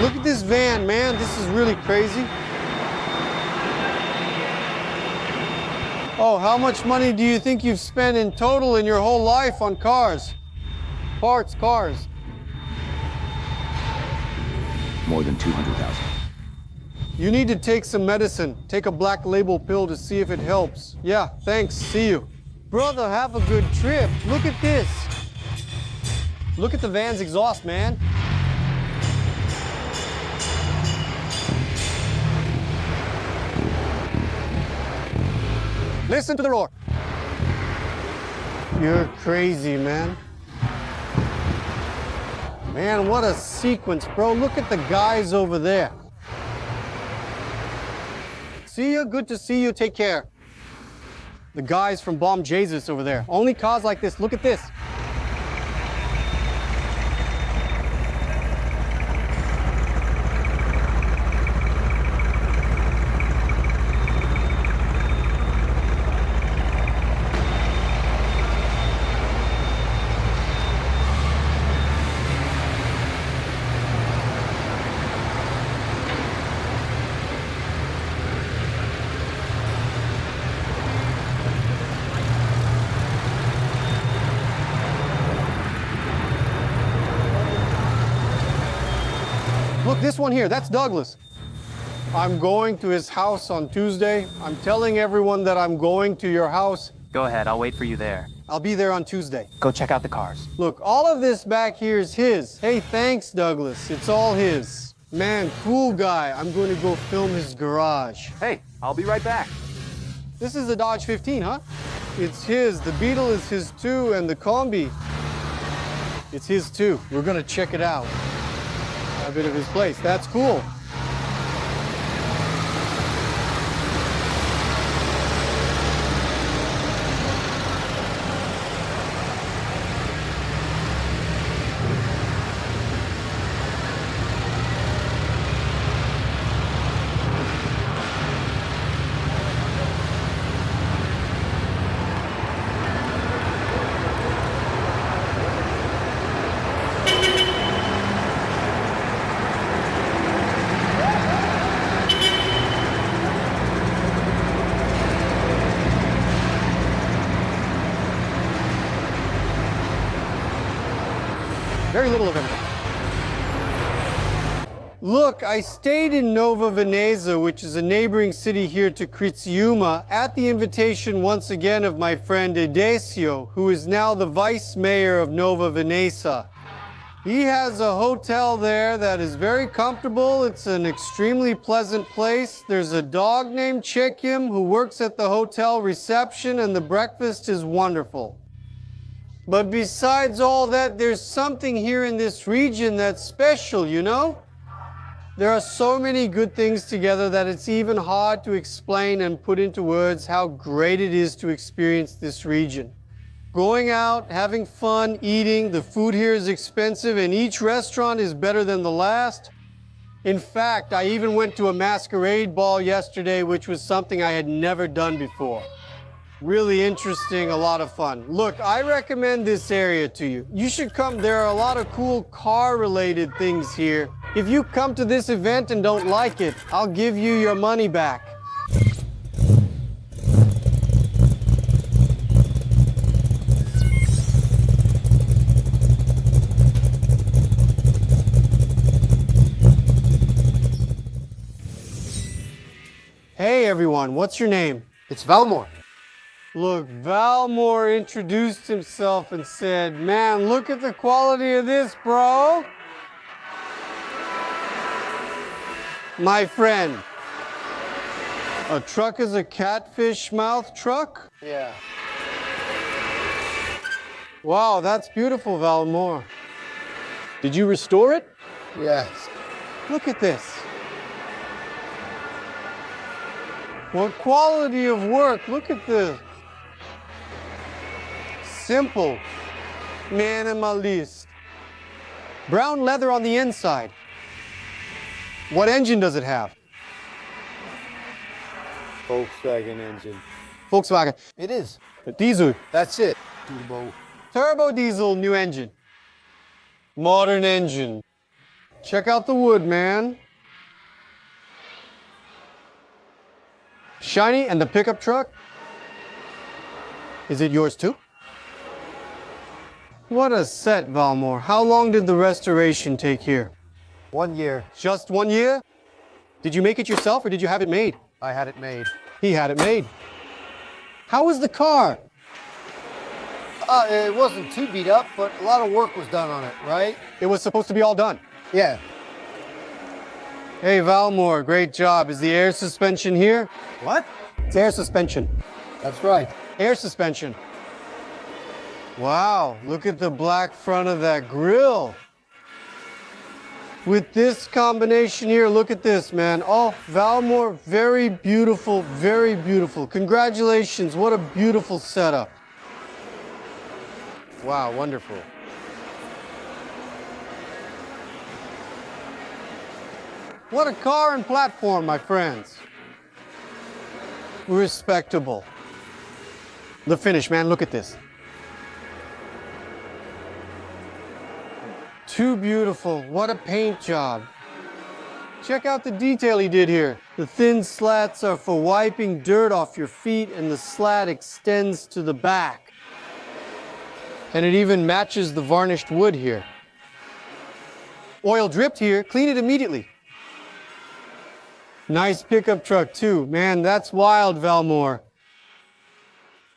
Look at this van, man. This is really crazy. Oh, how much money do you think you've spent in total in your whole life on cars? Parts, cars. More than 200,000. You need to take some medicine. Take a black label pill to see if it helps. Yeah, thanks. See you. Brother, have a good trip. Look at this. Look at the van's exhaust, man. Listen to the roar. You're crazy, man. Man, what a sequence, bro. Look at the guys over there. See you. Good to see you. Take care. The guys from Bomb Jesus over there. Only cars like this. Look at this. Look, this one here, that's Douglas. I'm going to his house on Tuesday. I'm telling everyone that I'm going to your house. Go ahead, I'll wait for you there. I'll be there on Tuesday. Go check out the cars. Look, all of this back here is his. Hey, thanks, Douglas. It's all his. Man, cool guy. I'm going to go film his garage. Hey, I'll be right back. This is a Dodge 15, huh? It's his. The Beetle is his too, and the Combi, it's his too. We're gonna check it out. A bit of his place. That's cool. Very little of everything. Look, I stayed in Nova Veneza, which is a neighboring city here to Criciúma, at the invitation once again of my friend Edesio, who is now the vice mayor of Nova Veneza. He has a hotel there that is very comfortable. It's an extremely pleasant place. There's a dog named Chekim who works at the hotel reception, and the breakfast is wonderful. But besides all that, there's something here in this region that's special, you know? There are so many good things together that it's even hard to explain and put into words how great it is to experience this region. Going out, having fun, eating, the food here is expensive and each restaurant is better than the last. In fact, I even went to a masquerade ball yesterday, which was something I had never done before. Really interesting, a lot of fun. Look, I recommend this area to you. You should come. There are a lot of cool car-related things here. If you come to this event and don't like it, I'll give you your money back. Hey everyone, what's your name? It's Valmore. Look, Valmore introduced himself and said, man, look at the quality of this, bro. My friend, a truck is a catfish mouth truck? Yeah. Wow, that's beautiful, Valmore. Did you restore it? Yes. Look at this. What quality of work. Look at this. Simple. Minimalist. Brown leather on the inside. What engine does it have? Volkswagen engine. Volkswagen. It is. A diesel. That's it. Turbo. Turbo diesel, new engine. Modern engine. Check out the wood, man. Shiny, and the pickup truck? Is it yours too? What a set, Valmore. How long did the restoration take here? 1 year. Just 1 year? Did you make it yourself or did you have it made? I had it made. He had it made. How was the car? It wasn't too beat up, but a lot of work was done on it, right? It was supposed to be all done. Yeah. Hey, Valmore, great job. Is the air suspension here? What? It's air suspension. That's right. Air suspension. Wow, look at the black front of that grille. With this combination here, look at this, man. Oh, Valmore, very beautiful, very beautiful. Congratulations, what a beautiful setup. Wow, wonderful. What a car and platform, my friends. Respectable. The finish, man, look at this. Too beautiful. What a paint job. Check out the detail he did here. The thin slats are for wiping dirt off your feet, and the slat extends to the back. And it even matches the varnished wood here. Oil dripped here, clean it immediately. Nice pickup truck too. Man, that's wild, Valmore.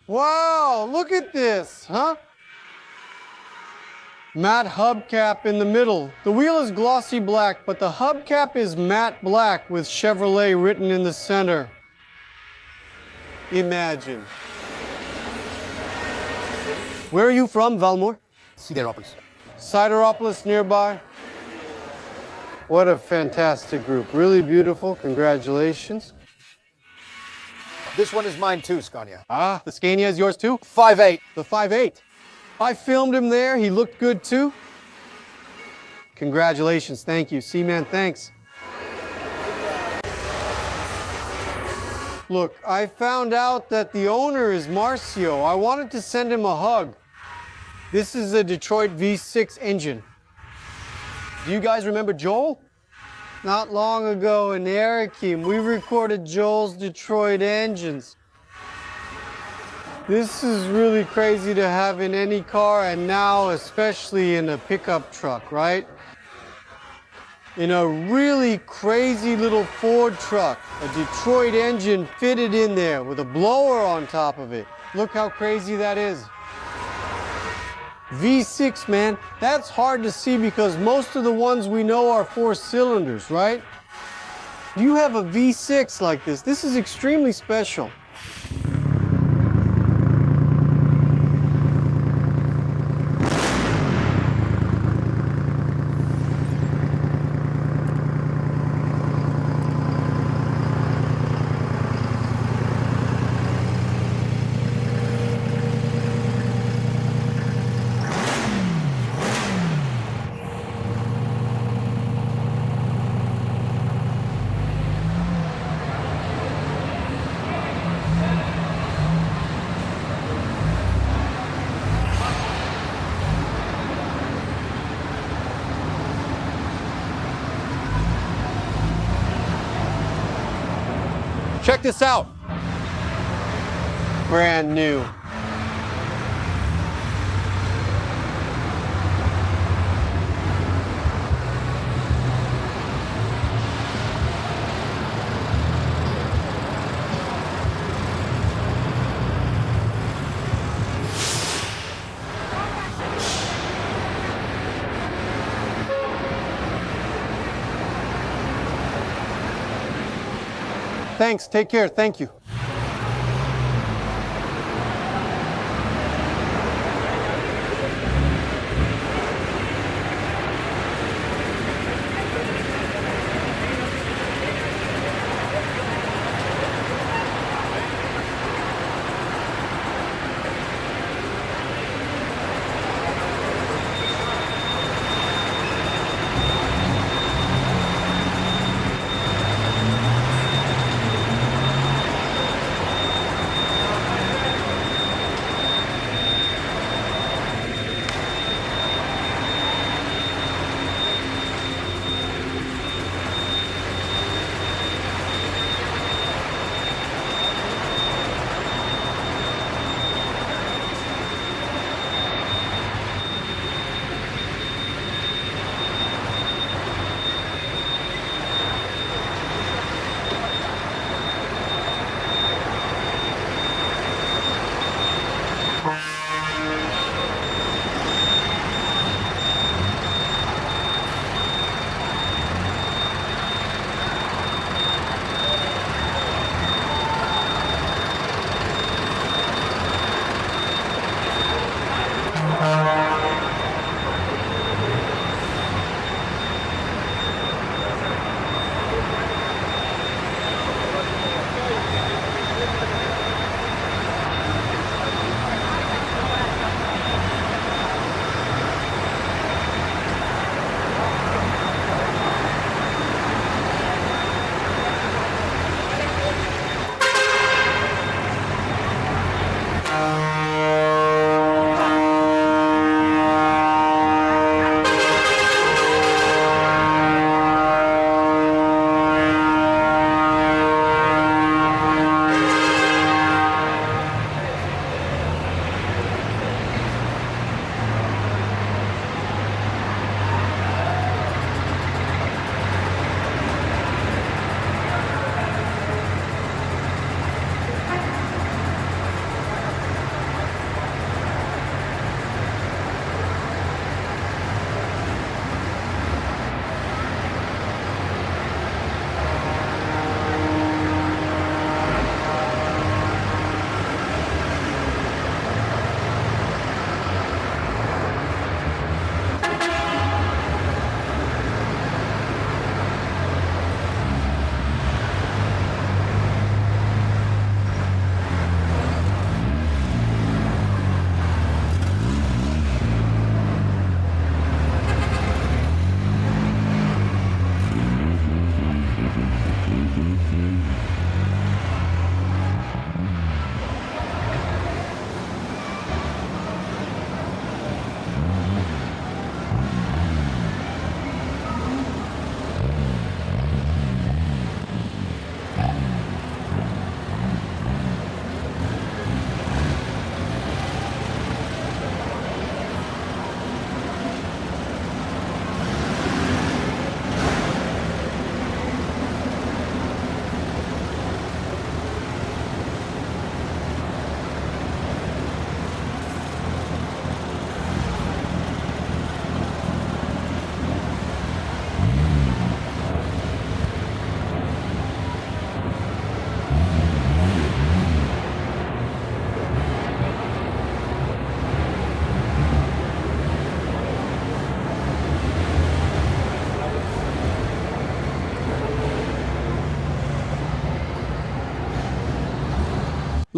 Wow, look at this, huh? Matte hubcap in the middle. The wheel is glossy black, but the hubcap is matte black with Chevrolet written in the center. Imagine. Where are you from, Valmore? Siderópolis. Siderópolis nearby. What a fantastic group. Really beautiful. Congratulations. This one is mine too, Scania. Ah, the Scania is yours too? 5.8. The 5.8. I filmed him there. He looked good too. Congratulations. Thank you. Seaman, thanks. Look, I found out that the owner is Marcio. I wanted to send him a hug. This is a Detroit V6 engine. Do you guys remember Joel? Not long ago in Anaheim, we recorded Joel's Detroit engines. This is really crazy to have in any car, and now especially in a pickup truck, right? In a really crazy little Ford truck, a Detroit engine fitted in there with a blower on top of it. Look how crazy that is. V6, man, that's hard to see because most of the ones we know are 4 cylinders, right? You have a V6 like this. This is extremely special. Check this out. Brand new. Thanks, take care, thank you.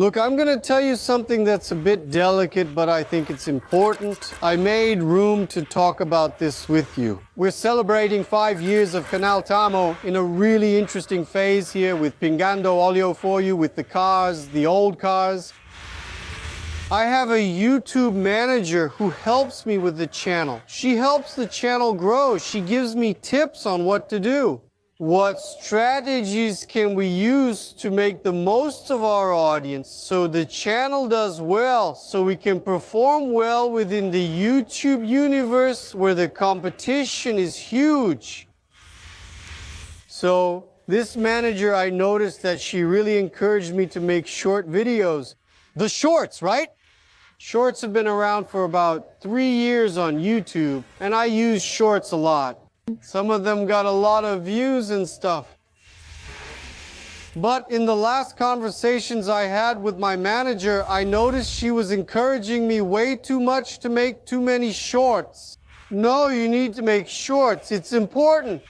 Look, I'm gonna tell you something that's a bit delicate, but I think it's important. I made room to talk about this with you. We're celebrating 5 years of Canal Tamo in a really interesting phase here with Pingando Oleo for you, with the cars, the old cars. I have a YouTube manager who helps me with the channel. She helps the channel grow. She gives me tips on what to do. What strategies can we use to make the most of our audience so the channel does well, so we can perform well within the YouTube universe where the competition is huge? So this manager, I noticed that she really encouraged me to make short videos. The shorts, right? Shorts have been around for about 3 years on YouTube, and I use shorts a lot. Some of them got a lot of views and stuff. But in the last conversations I had with my manager, I noticed she was encouraging me way too much to make too many shorts. No, you need to make shorts. It's important.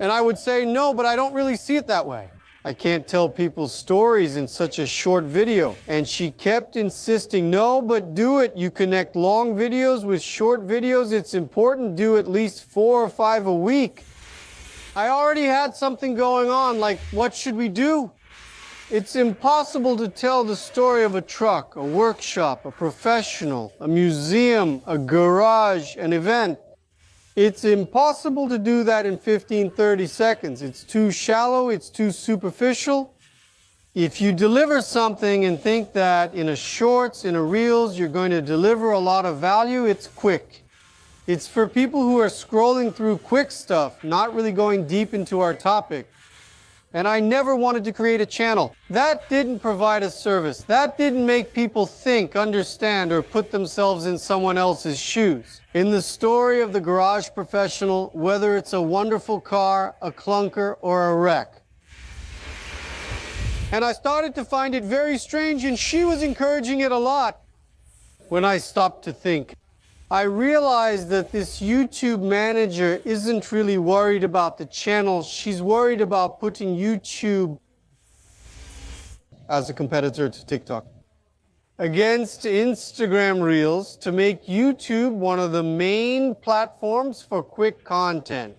And I would say, no, but I don't really see it that way. I can't tell people stories in such a short video. And she kept insisting, no, but do it. You connect long videos with short videos. It's important. Do at least 4 or 5 a week. I already had something going on, like, what should we do? It's impossible to tell the story of a truck, a workshop, a professional, a museum, a garage, an event. It's impossible to do that in 15, 30 seconds. It's too shallow, it's too superficial. If you deliver something and think that in a shorts, in a reels, you're going to deliver a lot of value, it's quick. It's for people who are scrolling through quick stuff, not really going deep into our topic. And I never wanted to create a channel. That didn't provide a service. That didn't make people think, understand, or put themselves in someone else's shoes. In the story of the garage professional, whether it's a wonderful car, a clunker, or a wreck. And I started to find it very strange, and she was encouraging it a lot. When I stopped to think, I realized that this YouTube manager isn't really worried about the channel. She's worried about putting YouTube as a competitor to TikTok against Instagram Reels to make YouTube one of the main platforms for quick content.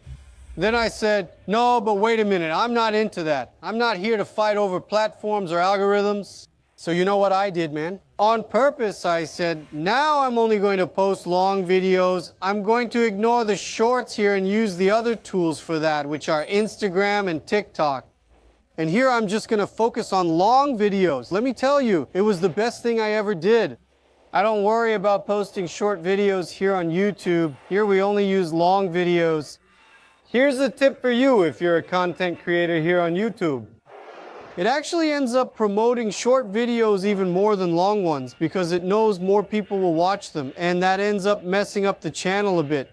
Then I said, no, but wait a minute, I'm not into that. I'm not here to fight over platforms or algorithms. So you know what I did, man? On purpose, I said, now I'm only going to post long videos. I'm going to ignore the shorts here and use the other tools for that, which are Instagram and TikTok. And here I'm just going to focus on long videos. Let me tell you, it was the best thing I ever did. I don't worry about posting short videos here on YouTube. Here we only use long videos. Here's a tip for you if you're a content creator here on YouTube. It actually ends up promoting short videos even more than long ones because it knows more people will watch them, and that ends up messing up the channel a bit.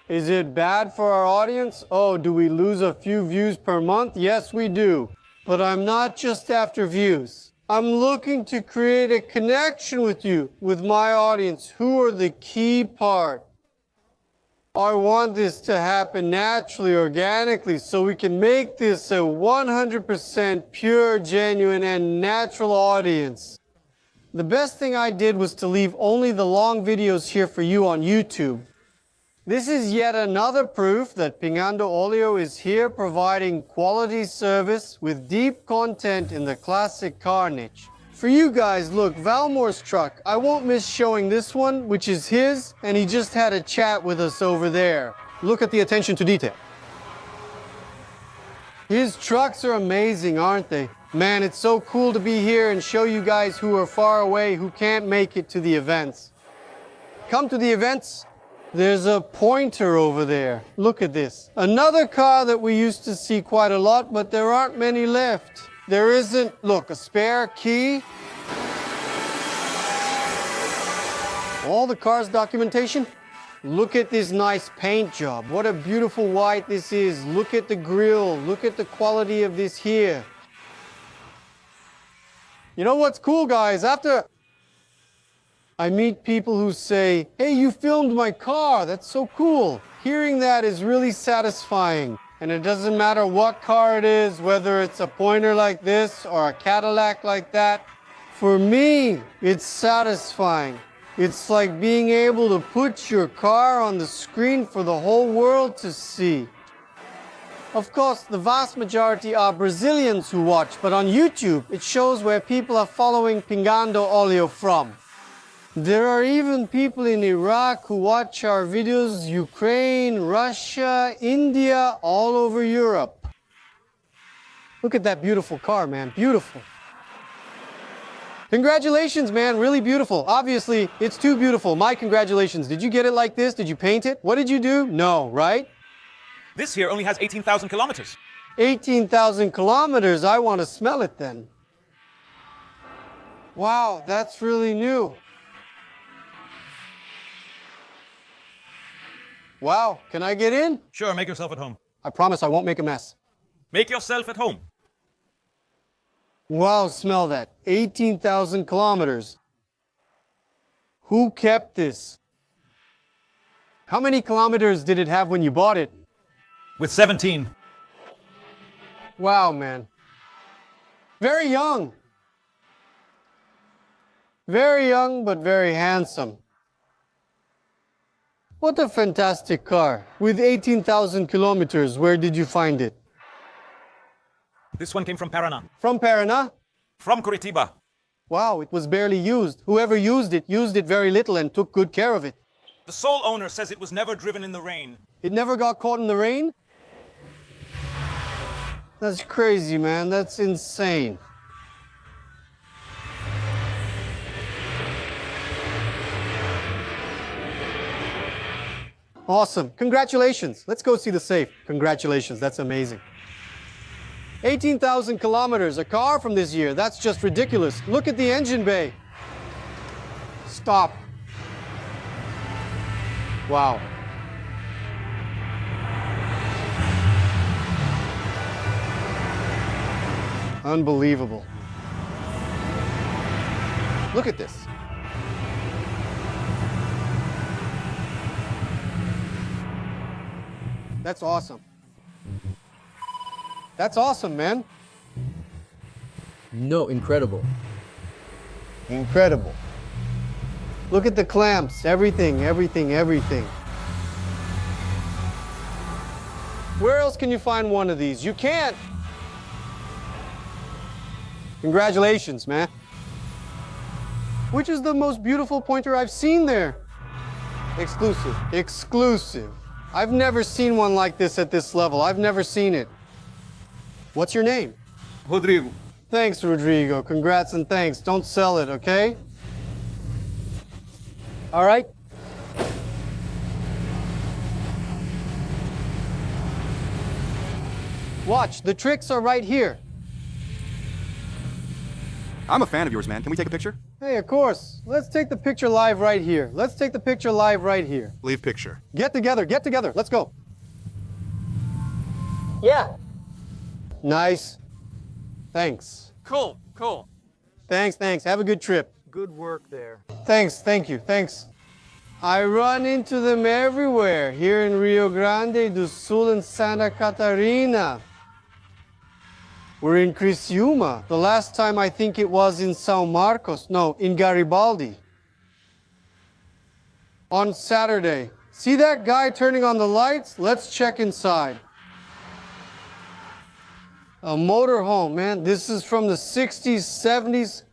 Is it bad for our audience? Oh, do we lose a few views per month? Yes, we do. But I'm not just after views. I'm looking to create a connection with you, with my audience, who are the key part. I want this to happen naturally, organically, so we can make this a 100% pure, genuine, and natural audience. The best thing I did was to leave only the long videos here for you on YouTube. This is yet another proof that Pingando Oleo is here providing quality service with deep content in the classic car niche. For you guys, look, Valmore's truck. I won't miss showing this one, which is his, and he just had a chat with us over there. Look at the attention to detail. His trucks are amazing, aren't they? Man, it's so cool to be here and show you guys who are far away, who can't make it to the events. Come to the events. There's a pointer over there. Look at this. Another car that we used to see quite a lot, but there aren't many left. There isn't, look, a spare key. All the car's documentation. Look at this nice paint job. What a beautiful white this is. Look at the grille. Look at the quality of this here. You know what's cool, guys? After I meet people who say, hey, you filmed my car. That's so cool. Hearing that is really satisfying. And it doesn't matter what car it is, whether it's a Pointer like this or a Cadillac like that. For me, it's satisfying. It's like being able to put your car on the screen for the whole world to see. Of course, the vast majority are Brazilians who watch, but on YouTube, it shows where people are following Pingando Oleo from. There are even people in Iraq who watch our videos, Ukraine, Russia, India, all over Europe. Look at that beautiful car, man, beautiful. Congratulations, man, really beautiful. Obviously, it's too beautiful. My congratulations. Did you get it like this? Did you paint it? What did you do? No, right? This here only has 18,000 kilometers. 18,000 kilometers, I want to smell it then. Wow, that's really new. Wow, can I get in? Sure, make yourself at home. I promise I won't make a mess. Make yourself at home. Wow, smell that. 18,000 kilometers. Who kept this? How many kilometers did it have when you bought it? With 17. Wow, man. Very young. Very young, but very handsome. What a fantastic car. With 18,000 kilometers, where did you find it? This one came from Paraná. From Paraná? From Curitiba. Wow, it was barely used. Whoever used it very little and took good care of it. The sole owner says it was never driven in the rain. It never got caught in the rain? That's crazy, man. That's insane. Awesome. Congratulations. Let's go see the safe. Congratulations. That's amazing. 18,000 kilometers, a car from this year. That's just ridiculous. Look at the engine bay. Stop. Wow. Unbelievable. Look at this. That's awesome. That's awesome, man. No, incredible. Incredible. Look at the clamps, everything, everything, everything. Where else can you find one of these? You can't. Congratulations, man. Which is the most beautiful Pointer I've seen there? Exclusive. Exclusive. I've never seen one like this at this level. I've never seen it. What's your name? Rodrigo. Thanks, Rodrigo. Congrats and thanks. Don't sell it, okay? All right? Watch, the tricks are right here. I'm a fan of yours, man. Can we take a picture? Hey, of course. Let's take the picture live right here. Let's take the picture live right here. Leave picture. Get together, get together. Let's go. Yeah. Nice. Thanks. Cool, cool. Thanks, thanks. Have a good trip. Good work there. Thanks, thank you, thanks. I run into them everywhere, here in Rio Grande do Sul and Santa Catarina. We're in Criciúma. The last time I think it was in São Marcos. No, in Garibaldi. On Saturday. See that guy turning on the lights? Let's check inside. A motorhome, man. This is from the 60s, 70s.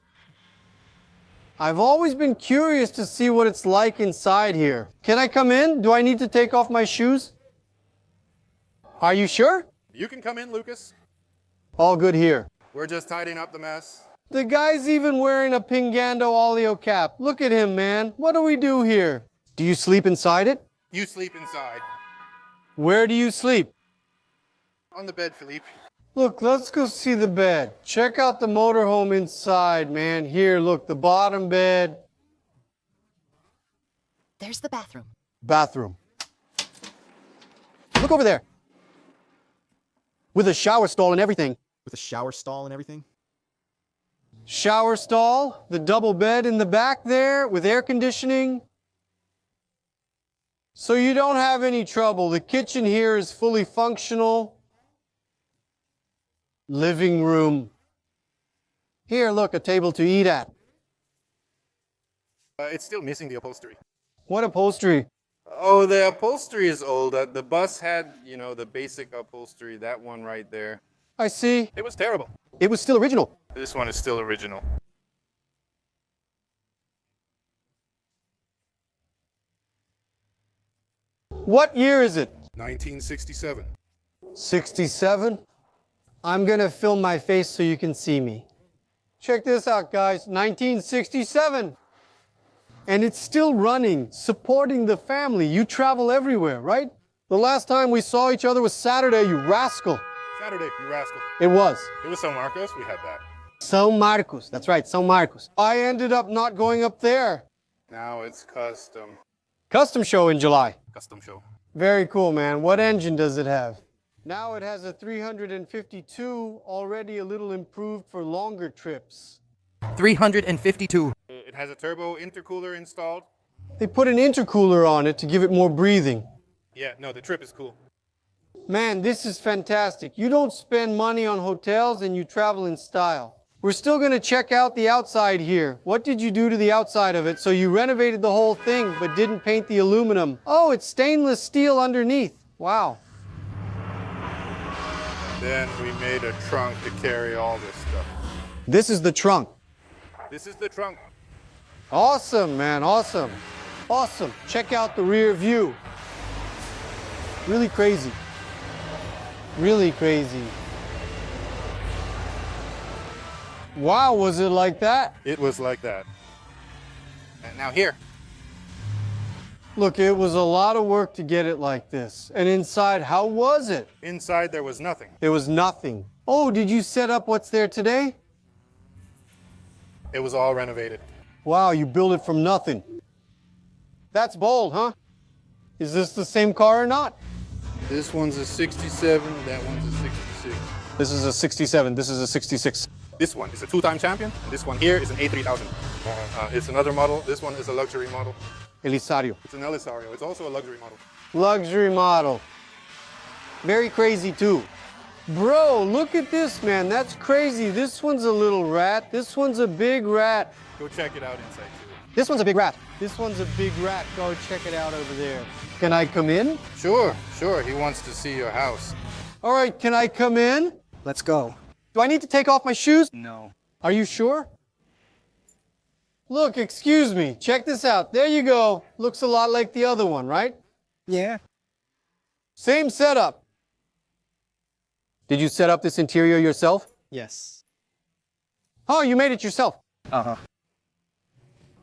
I've always been curious to see what it's like inside here. Can I come in? Do I need to take off my shoes? Are you sure? You can come in, Lucas. All good here. We're just tidying up the mess. The guy's even wearing a Pingando Oleo cap. Look at him, man. What do we do here? Do you sleep inside it? You sleep inside. Where do you sleep? On the bed, Philippe. Look, let's go see the bed. Check out the motorhome inside, man. Here, look, the bottom bed. There's the bathroom. Bathroom. Look over there. With a shower stall and everything. With a shower stall and everything? Shower stall, the double bed in the back there with air conditioning. So you don't have any trouble. The kitchen here is fully functional. living room. Here, look, a table to eat at. It's still missing the upholstery. What upholstery? Oh, the upholstery is old. The bus had, the basic upholstery, that one right there. I see. It was terrible. It was still original. This one is still original. What year is it? 1967. 67? I'm gonna film my face so you can see me. Check this out, guys. 1967. And it's still running, supporting the family. You travel everywhere, right? The last time we saw each other was Saturday, you rascal. Saturday, you rascal. It was. It was San Marcos. We had that. São Marcos. That's right, São Marcos. I ended up not going up there. Now it's custom. Custom show in July. Custom show. Very cool, man. What engine does it have? Now it has a 352, already a little improved for longer trips. 352. It has a turbo intercooler installed. They put an intercooler on it to give it more breathing. Yeah, no, the trip is cool. Man, this is fantastic. You don't spend money on hotels and you travel in style. We're still going to check out the outside here. What did you do to the outside of it? So you renovated the whole thing but didn't paint the aluminum. Oh, it's stainless steel underneath. Wow. Then we made a trunk to carry all this stuff. This is the trunk. This is the trunk. Awesome, man, awesome. Awesome. Check out the rear view. Really crazy. Really crazy. Wow, was it like that? It was like that. And now here. Look, it was a lot of work to get it like this. And inside, how was it? Inside there was nothing. There was nothing. Oh, did you set up what's there today? It was all renovated. Wow, you built it from nothing. That's bold, huh? Is this the same car or not? This one's a 67, that one's a 66. This is a 67, this is a 66. This one is a two-time champion, and this one here is an A3000. It's another model. This one is a luxury model. Elisario. It's an Elisario. It's also a luxury model. Luxury model. Very crazy too. Bro, look at this, man. That's crazy. This one's a little rat. This one's a big rat. Go check it out inside too. This one's a big rat. This one's a big rat. Go check it out over there. Can I come in? Sure. He wants to see your house. All right, can I come in? Let's go. Do I need to take off my shoes? No. Are you sure? Look, excuse me. Check this out. There you go. Looks a lot like the other one, right? Yeah. Same setup. Did you set up this interior yourself? Yes. Oh, you made it yourself. Uh-huh.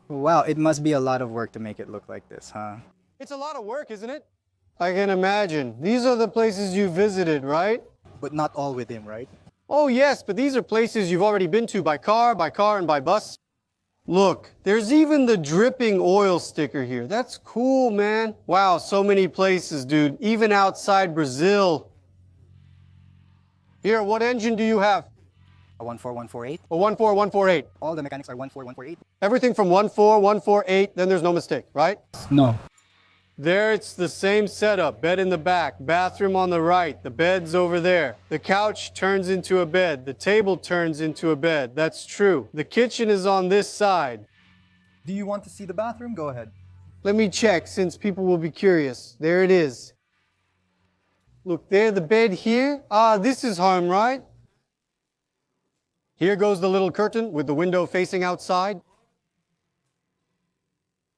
Wow, it must be a lot of work to make it look like this, huh? It's a lot of work, isn't it? I can imagine. These are the places you visited, right? But not all with him, right? Oh, yes, but these are places you've already been to by car, and by bus. Look, there's even the dripping oil sticker here. That's cool, man. Wow, so many places, dude. Even outside Brazil. Here, what engine do you have? A 14148. A 14148. All the mechanics are 14148. Everything from 14148, then there's no mistake, right? No. There, it's the same setup. Bed in the back, bathroom on the right, the bed's over there. The couch turns into a bed, the table turns into a bed. That's true. The kitchen is on this side. Do you want to see the bathroom? Go ahead. Let me check, since people will be curious. There it is. Look, there, the bed here. Ah, this is home, right? Here goes the little curtain with the window facing outside.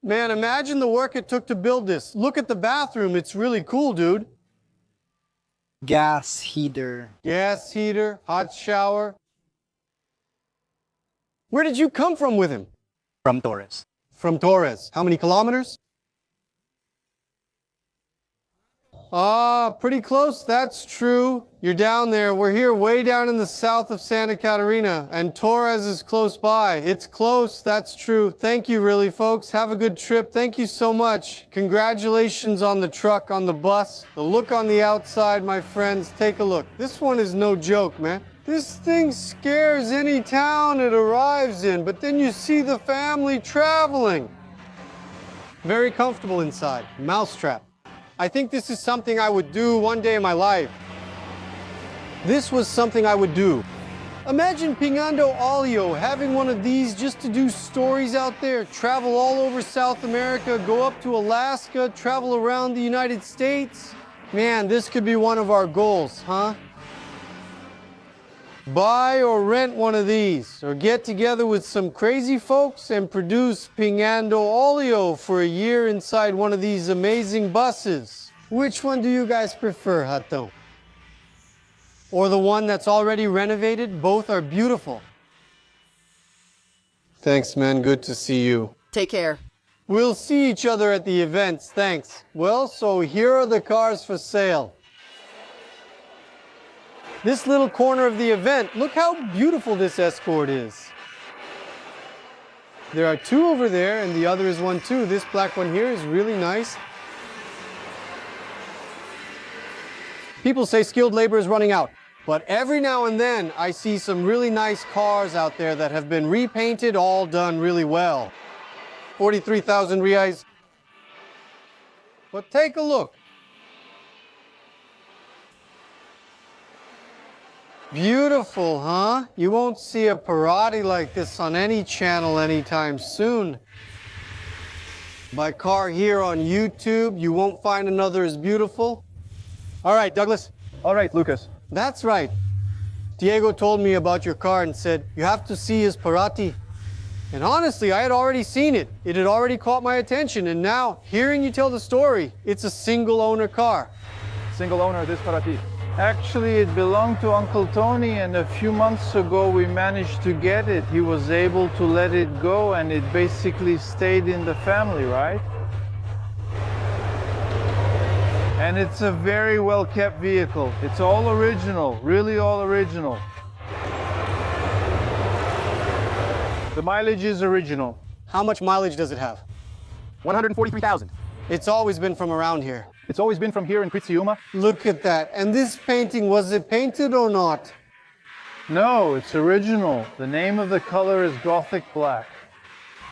Man, imagine the work it took to build this. Look at the bathroom. It's really cool, dude. Gas heater. Gas heater, hot shower. Where did you come from with him? From Torres. From Torres. How many kilometers? Ah, pretty close. That's true. You're down there. We're here way down in the south of Santa Catarina, and Torres is close by. It's close. That's true. Thank you, really, folks. Have a good trip. Thank you so much. Congratulations on the truck, on the bus. The look on the outside, my friends. Take a look. This one is no joke, man. This thing scares any town it arrives in, but then you see the family traveling. Very comfortable inside. Mousetrap. I think this is something I would do one day in my life. This was something I would do. Imagine Pingando Olio having one of these just to do stories out there, travel all over South America, go up to Alaska, travel around the United States. Man, this could be one of our goals, huh? Buy or rent one of these, or get together with some crazy folks and produce Pingando Olio for a year inside one of these amazing buses. Which one do you guys prefer, Hatton? Or the one that's already renovated? Both are beautiful. Thanks, man. Good to see you. Take care. We'll see each other at the events. Thanks. Well, so here are the cars for sale. This little corner of the event, look how beautiful this Escort is. There are two over there, and the other is one too. This black one here is really nice. People say skilled labor is running out, but every now and then I see some really nice cars out there that have been repainted, all done really well. 43,000 reais. But take a look. Beautiful, huh? You won't see a Parati like this on any channel anytime soon. My car here on YouTube, you won't find another as beautiful. All right, Douglas. All right, Lucas. That's right. Diego told me about your car and said, you have to see his Parati. And honestly, I had already seen it. It had already caught my attention. And now, hearing you tell the story, it's a single owner car. Single owner, this Parati. Actually, it belonged to Uncle Tony, and a few months ago we managed to get it. He was able to let it go, and it basically stayed in the family, right? And it's a very well-kept vehicle. It's all original, really all original. The mileage is original. How much mileage does it have? 143,000. It's always been from around here. It's always been from here in Criciúma. Look at that. And this painting, was it painted or not? No, it's original. The name of the color is Gothic Black.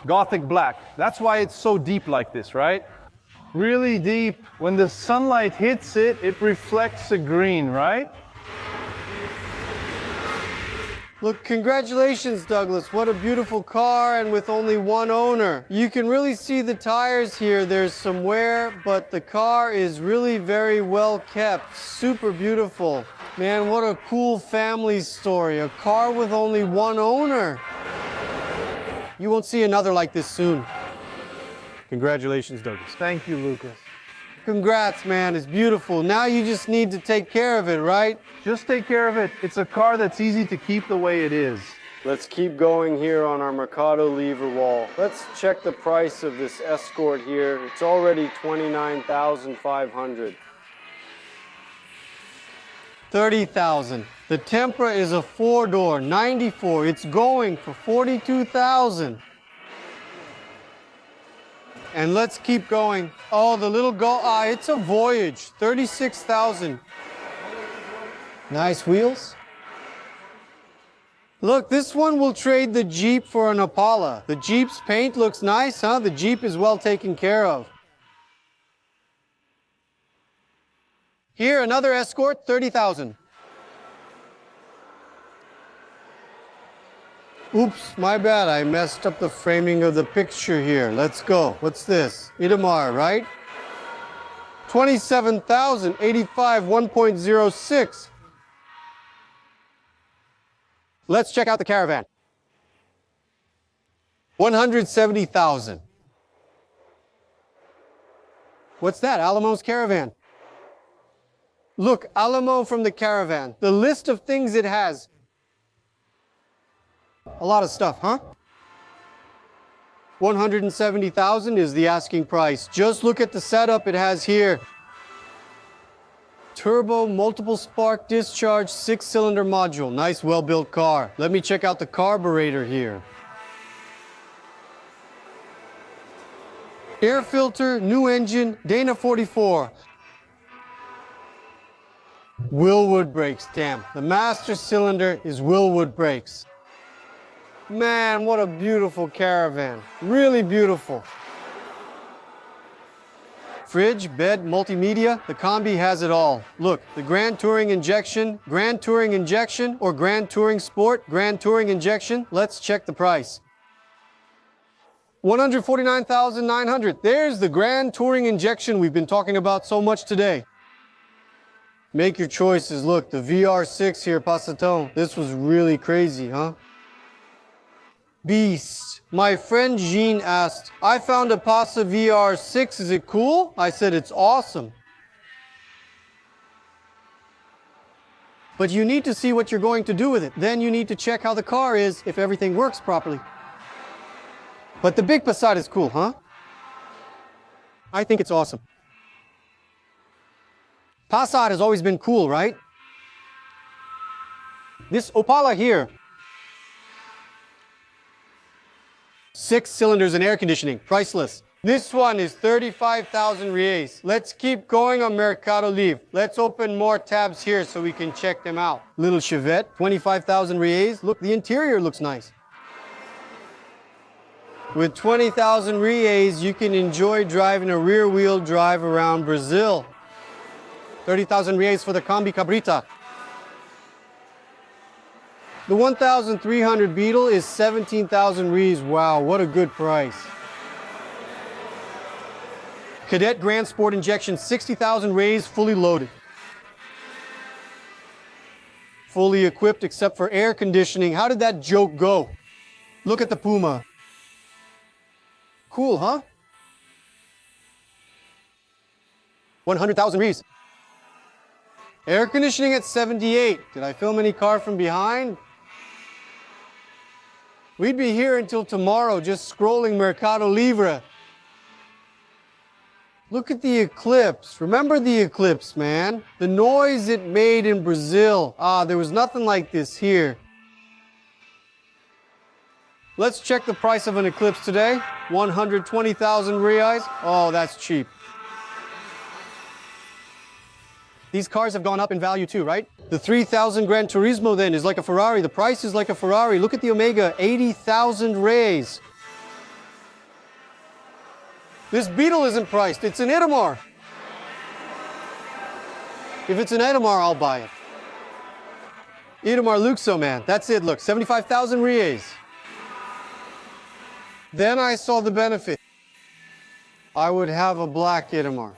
Gothic Black. That's why it's so deep like this, right? Really deep. When the sunlight hits it, it reflects a green, right? Look, congratulations, Douglas. What a beautiful car, and with only one owner. You can really see the tires here. There's some wear, but the car is really very well kept. Super beautiful. Man, what a cool family story. A car with only one owner. You won't see another like this soon. Congratulations, Douglas. Thank you, Lucas. Congrats, man. It's beautiful. Now you just need to take care of it, right? Just take care of it. It's a car that's easy to keep the way it is. Let's keep going here on our Mercado Livre wall. Let's check the price of this Escort here. It's already $29,500. $30,000. The Tempra is a 4-door, 94. It's going for $42,000. And let's keep going. Oh, the little it's a Voyage, $36,000. Nice wheels. Look, this one will trade the Jeep for an Impala. The Jeep's paint looks nice, huh? The Jeep is well taken care of. Here, another Escort, $30,000. Oops, my bad. I messed up the framing of the picture here. Let's go. What's this? Itamar, right? $27,085, 1.06. Let's check out the Caravan. $170,000. What's that? Alamo's Caravan. Look, Alamo from the Caravan. The list of things it has. A lot of stuff, huh? $170,000 is the asking price. Just look at the setup it has here. Turbo, multiple spark discharge, 6-cylinder module. Nice, well-built car. Let me check out the carburetor here. Air filter, new engine, Dana 44. Willwood brakes, damn. The master cylinder is Willwood brakes. Man, what a beautiful Caravan. Really beautiful. fridge, bed, multimedia, the Combi has it all. Look, the Grand Touring Injection, or Grand Touring Sport, Grand Touring Injection. Let's check the price. $149,900. There's the Grand Touring Injection we've been talking about so much today. Make your choices. Look, the VR6 here, Passatone. This was really crazy, huh? Beast. My friend Jean asked, I found a Passa VR6. Is it cool? I said, it's awesome. But you need to see what you're going to do with it. Then you need to check how the car is, if everything works properly. But the big Passat is cool, huh? I think it's awesome. Passat has always been cool, right? This Opala here, 6 cylinders and air conditioning, priceless. This one is 35,000 reais. Let's keep going on Mercado Livre. Let's open more tabs here so we can check them out. Little Chevette, 25,000 reais. Look, the interior looks nice. With 20,000 reais, you can enjoy driving a rear-wheel drive around Brazil. 30,000 reais for the Combi Cabrita. The 1,300 Beetle is 17,000 reais. Wow, what a good price. Cadet Grand Sport Injection, 60,000 reais, fully loaded. Fully equipped except for air conditioning. How did that joke go? Look at the Puma. Cool, huh? 100,000 reais. Air conditioning at 78. Did I film any car from behind? We'd be here until tomorrow just scrolling Mercado Livre. Look at the Eclipse. Remember the Eclipse, man? The noise it made in Brazil. There was nothing like this here. Let's check the price of an Eclipse today. 120,000 reais. Oh, that's cheap. These cars have gone up in value too, right? The 3,000 Gran Turismo then is like a Ferrari. The price is like a Ferrari. Look at the Omega, 80,000 reais. This Beetle isn't priced. It's an Itamar. If it's an Itamar, I'll buy it. Itamar Luxo, man. That's it, look, 75,000 reais. Then I saw the benefit. I would have a black Itamar.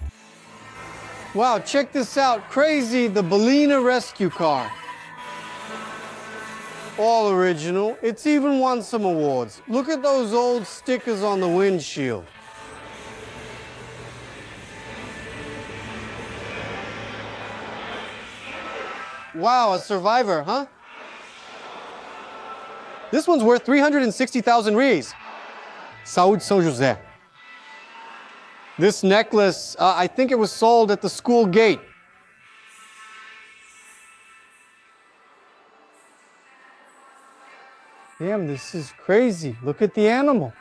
Wow, check this out. Crazy, the Bellina rescue car. All original. It's even won some awards. Look at those old stickers on the windshield. Wow, a Survivor, huh? This one's worth 360,000 reais. Saúde São José. This necklace, I think it was sold at the school gate. Damn, this is crazy. Look at the animal.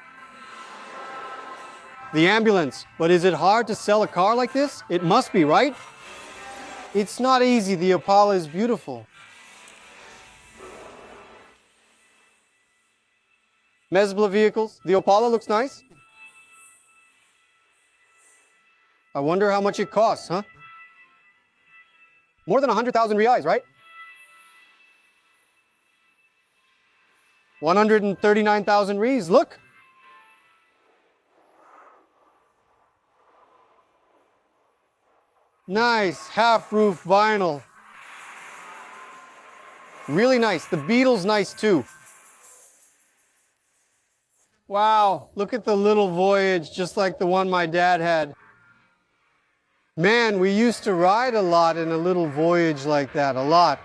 The ambulance. But is it hard to sell a car like this? It must be, right? It's not easy. The Opala is beautiful. Mesbla vehicles. The Opala looks nice. I wonder how much it costs, huh? More than 100,000 reais, right? 139,000 reais, look. Nice, half-roof vinyl. Really nice. The Beetle's nice too. Wow, look at the little Voyage, just like the one my dad had. Man, we used to ride a lot in a little Voyage like that, a lot.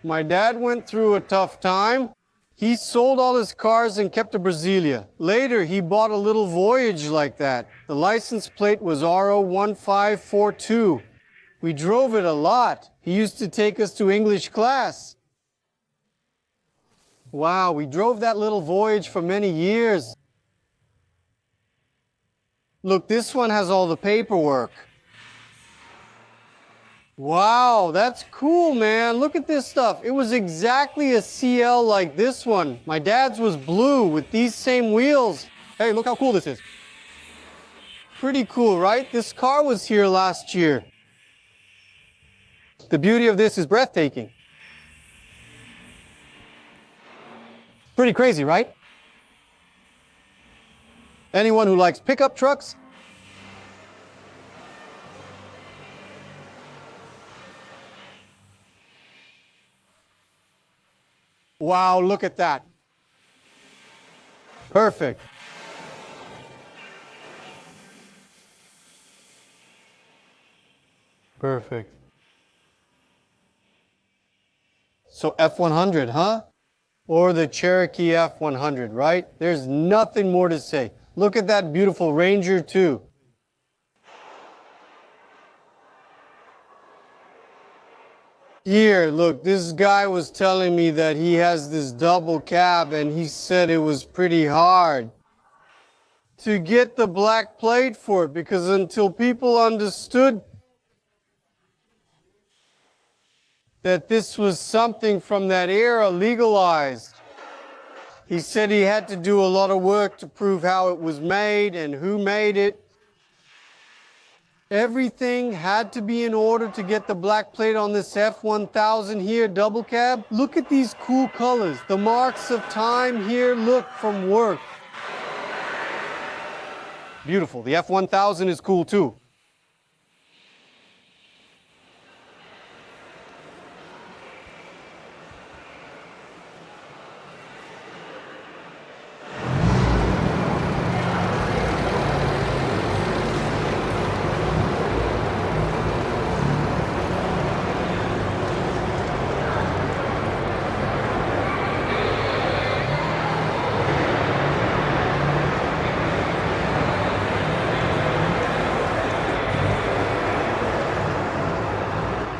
My dad went through a tough time. He sold all his cars and kept a Brasilia. Later, he bought a little Voyage like that. The license plate was RO1542. We drove it a lot. He used to take us to English class. Wow, we drove that little Voyage for many years. Look, this one has all the paperwork. Wow, that's cool, man. Look at this stuff. It was exactly a CL like this one. My dad's was blue with these same wheels. Hey, look how cool this is. Pretty cool, right? This car was here last year. The beauty of this is breathtaking. Pretty crazy, right? Anyone who likes pickup trucks? Wow, look at that. Perfect. Perfect. So F100, huh? Or the Cherokee F100, right? There's nothing more to say. Look at that beautiful Ranger too. Here, look, this guy was telling me that he has this double cab and he said it was pretty hard to get the black plate for it because until people understood that this was something from that era legalized, he said he had to do a lot of work to prove how it was made and who made it. Everything had to be in order to get the black plate on this F1000 here, double cab. Look at these cool colors. The marks of time here, look, from work. Beautiful. The F1000 is cool too.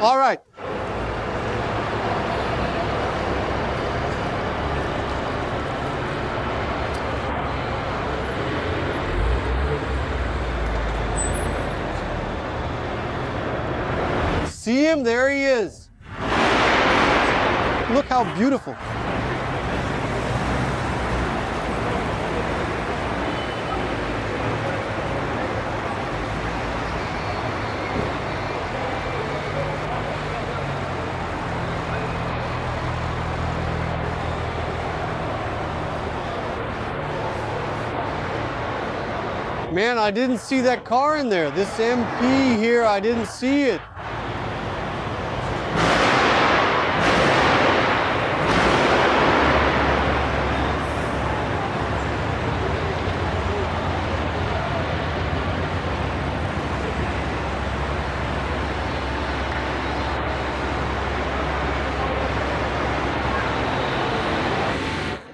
All right. See him? There he is. Look how beautiful. Man, I didn't see that car in there. This MP here, I didn't see it.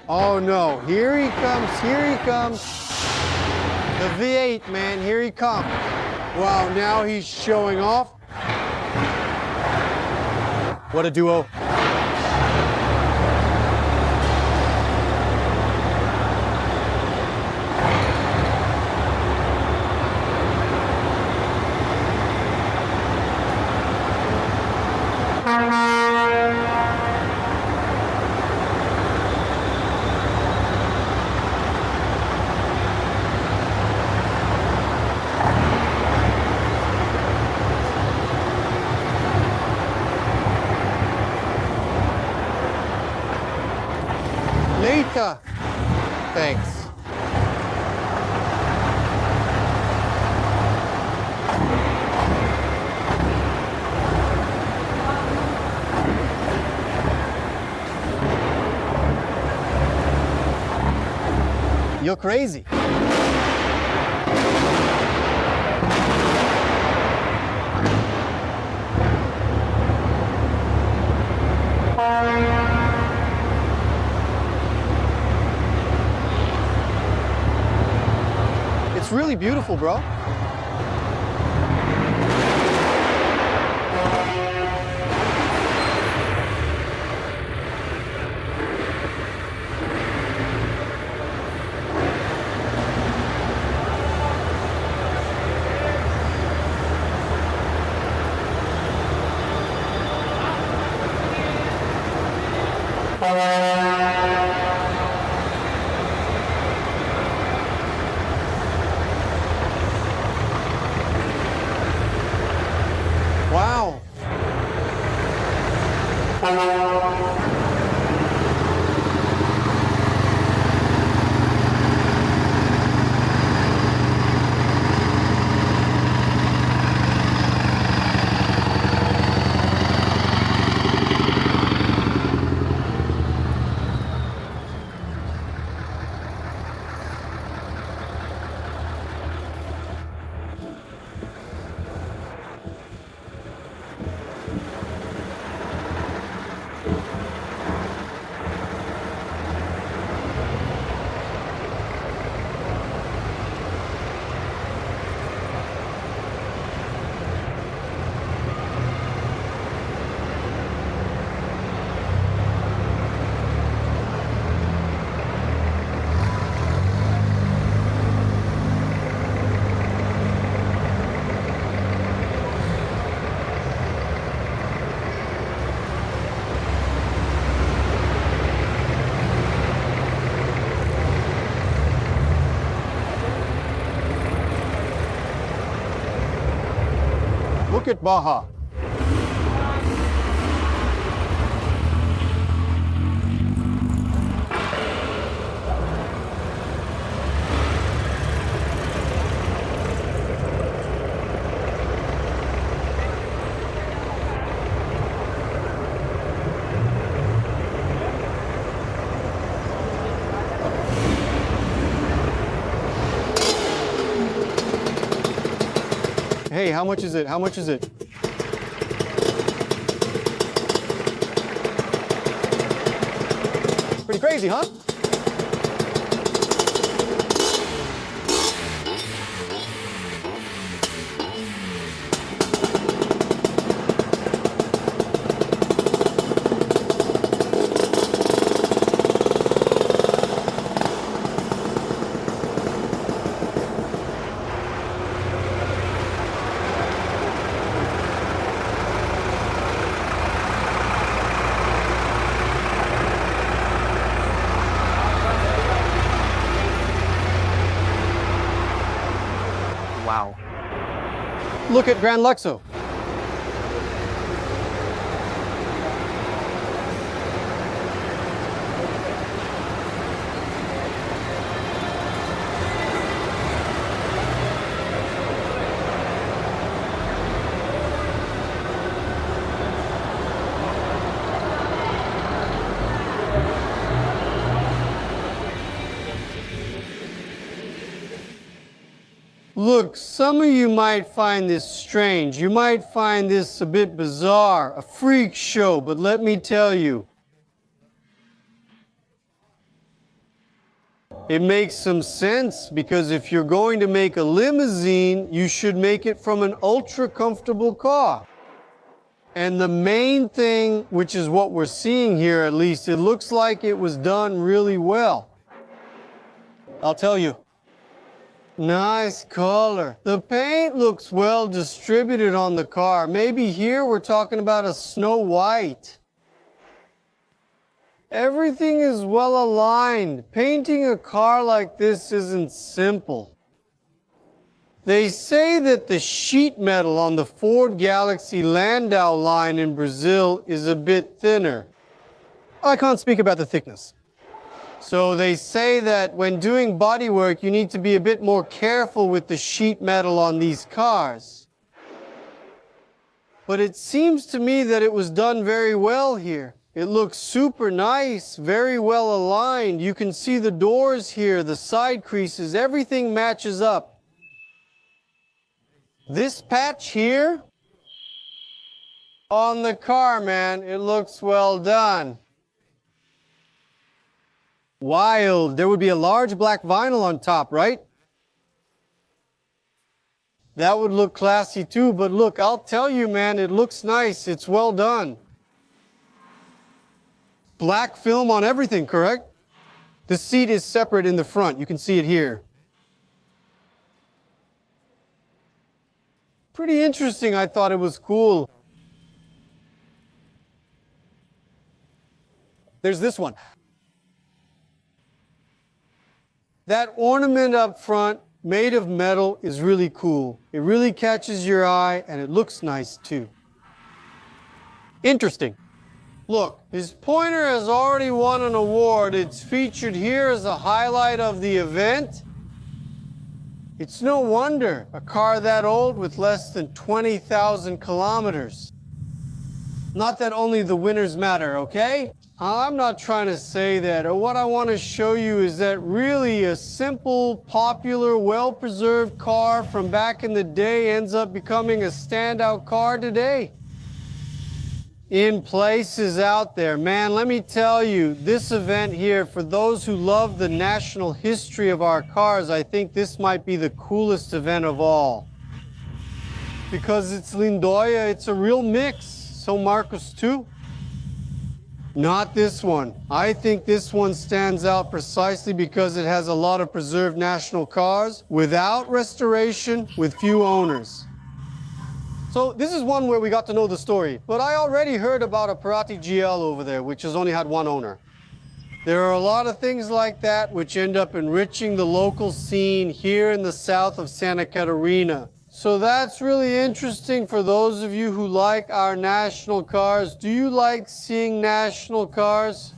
Oh no, here he comes, here he comes. The V8, man, here he comes. Wow, now he's showing off. What a duo. Later. Thanks. You're crazy. It's really beautiful, bro. Look at Baja. Hey, how much is it? How much is it? Pretty crazy, huh? Wow. Look at Grand Luxo. Look, some of you might find this strange. You might find this a bit bizarre, a freak show, but let me tell you, it makes some sense, because if you're going to make a limousine, you should make it from an ultra comfortable car. And the main thing, which is what we're seeing here at least, it looks like it was done really well. I'll tell you. Nice color. The paint looks well distributed on the car. Maybe here we're talking about a Snow White. Everything is well aligned. Painting a car like this isn't simple. They say that the sheet metal on the Ford Galaxy Landau line in Brazil is a bit thinner. I can't speak about the thickness. So they say that when doing bodywork, you need to be a bit more careful with the sheet metal on these cars. But it seems to me that it was done very well here. It looks super nice, very well aligned. You can see the doors here, the side creases, everything matches up. This patch here on the car, man, it looks well done. Wild. There would be a large black vinyl on top, right? That would look classy too, but look, I'll tell you, man, it looks nice. It's well done. Black film on everything, correct? The seat is separate in the front. You can see it here. Pretty interesting. I thought it was cool. There's this one. That ornament up front, made of metal, is really cool. It really catches your eye, and it looks nice too. Interesting. Look, his pointer has already won an award. It's featured here as a highlight of the event. It's no wonder a car that old with less than 20,000 kilometers. Not that only the winners matter, okay? I'm not trying to say that. What I want to show you is that really a simple, popular, well-preserved car from back in the day ends up becoming a standout car today. In places out there, man, let me tell you, this event here, for those who love the national history of our cars, I think this might be the coolest event of all. Because it's Lindóia, it's a real mix. So Marcos too. Not this one. I think this one stands out precisely because it has a lot of preserved national cars without restoration, with few owners. So this is one where we got to know the story, but I already heard about a Parati GL over there, which has only had one owner. There are a lot of things like that which end up enriching the local scene here in the south of Santa Catarina. So that's really interesting for those of you who like our national cars. Do you like seeing national cars?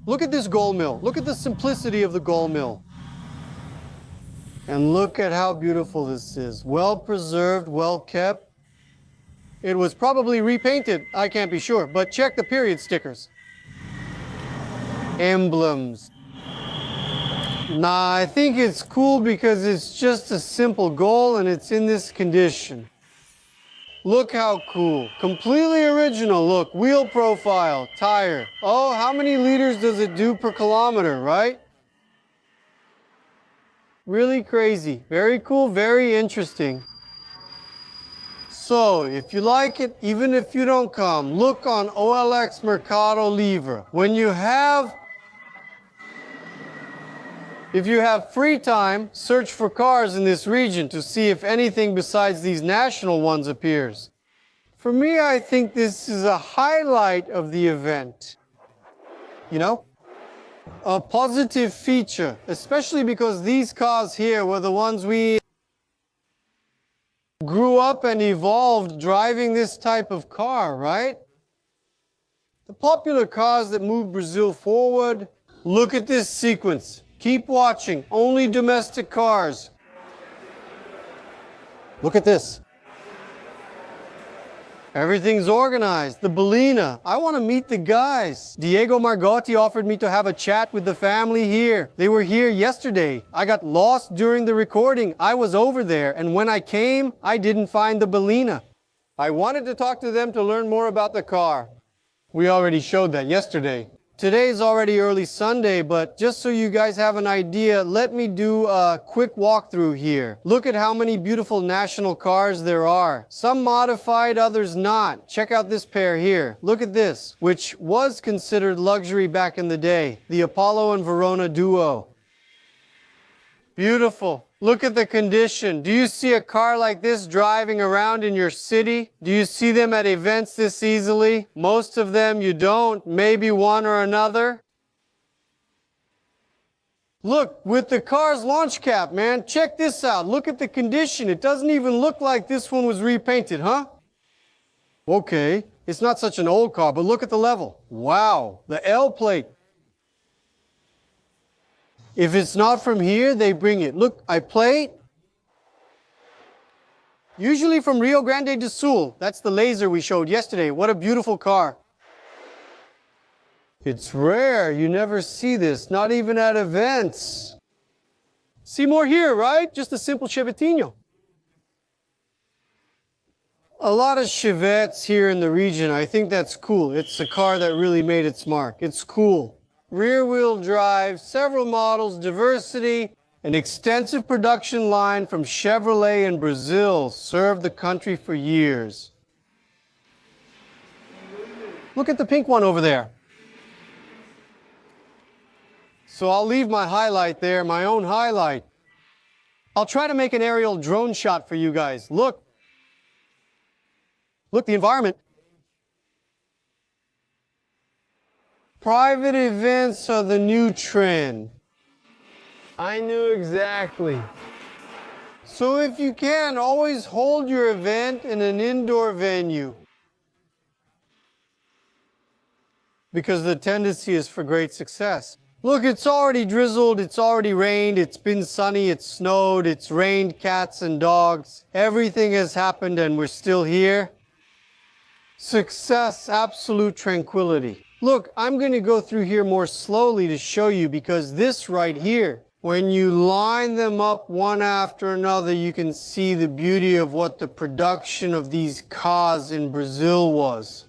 Look at this gold mill. Look at the simplicity of the gold mill. And look at how beautiful this is. Well preserved, well kept. It was probably repainted, I can't be sure, but check the period stickers. Emblems. Nah, I think it's cool because it's just a simple goal and it's in this condition. Look how cool. Completely original. Look, wheel profile, tire. Oh, how many liters does it do per kilometer, right? Really crazy. Very cool, very interesting. So, if you like it, even if you don't come, look on OLX Mercado Libre. If you have free time, search for cars in this region to see if anything besides these national ones appears. For me, I think this is a highlight of the event. You know? A positive feature, especially because these cars here were the ones we grew up and evolved driving this type of car, right? The popular cars that move Brazil forward. Look at this sequence. Keep watching. Only domestic cars. Look at this. Everything's organized. The Bellina. I want to meet the guys. Diego Margotti offered me to have a chat with the family here. They were here yesterday. I got lost during the recording. I was over there, and when I came, I didn't find the Bellina. I wanted to talk to them to learn more about the car. We already showed that yesterday. Today's already early Sunday, but just so you guys have an idea, let me do a quick walkthrough here. Look at how many beautiful national cars there are. Some modified, others not. Check out this pair here. Look at this, which was considered luxury back in the day. The Apollo and Verona duo. Beautiful. Look at the condition. Do you see a car like this driving around in your city? Do you see them at events this easily? Most of them you don't, maybe one or another. Look, with the car's launch cap, man, check this out. Look at the condition. It doesn't even look like this one was repainted, huh? Okay, it's not such an old car, but look at the level. Wow, the L plate. If it's not from here, they bring it. Look, I plate. Usually from Rio Grande do Sul. That's the laser we showed yesterday. What a beautiful car. It's rare. You never see this, not even at events. See more here, right? Just a simple Chevetinho. A lot of Chevettes here in the region. I think that's cool. It's a car that really made its mark. It's cool. Rear-wheel drive, several models, diversity, an extensive production line from Chevrolet in Brazil served the country for years. Look at the pink one over there. So I'll leave my highlight there, my own highlight. I'll try to make an aerial drone shot for you guys. Look. Look, the environment. Private events are the new trend. I knew exactly. So if you can, always hold your event in an indoor venue. Because the tendency is for great success. Look, it's already drizzled, it's already rained, it's been sunny, it's snowed, it's rained cats and dogs. Everything has happened and we're still here. Success, absolute tranquility. Look, I'm going to go through here more slowly to show you because this right here, when you line them up one after another, you can see the beauty of what the production of these cars in Brazil was.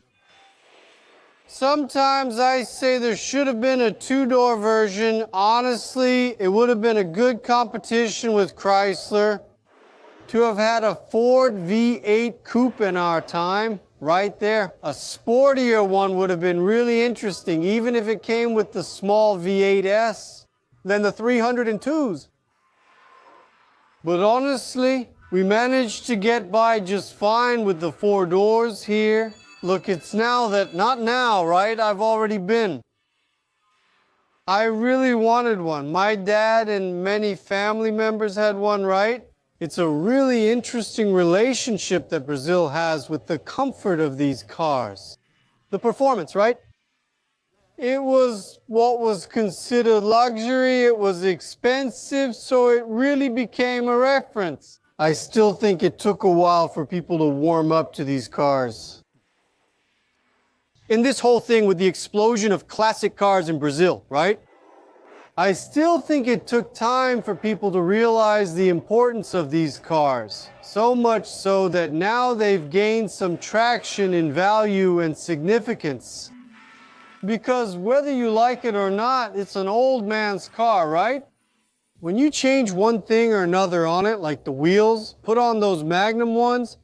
Sometimes I say there should have been a two-door version. Honestly, it would have been a good competition with Chrysler. To have had a Ford V8 coupe in our time. Right there. A sportier one would have been really interesting, even if it came with the small V8S than the 302s. But honestly, we managed to get by just fine with the 4 doors here. Look, it's now that, not now, right? I've already been. I really wanted one. My dad and many family members had one, right? It's a really interesting relationship that Brazil has with the comfort of these cars. The performance, right? It was what was considered luxury, it was expensive, so it really became a reference. I still think it took a while for people to warm up to these cars. In this whole thing with the explosion of classic cars in Brazil, right? I still think it took time for people to realize the importance of these cars. So much so that now they've gained some traction in value and significance. Because whether you like it or not, it's an old man's car, right? When you change one thing or another on it, like the wheels, put on those Magnum ones,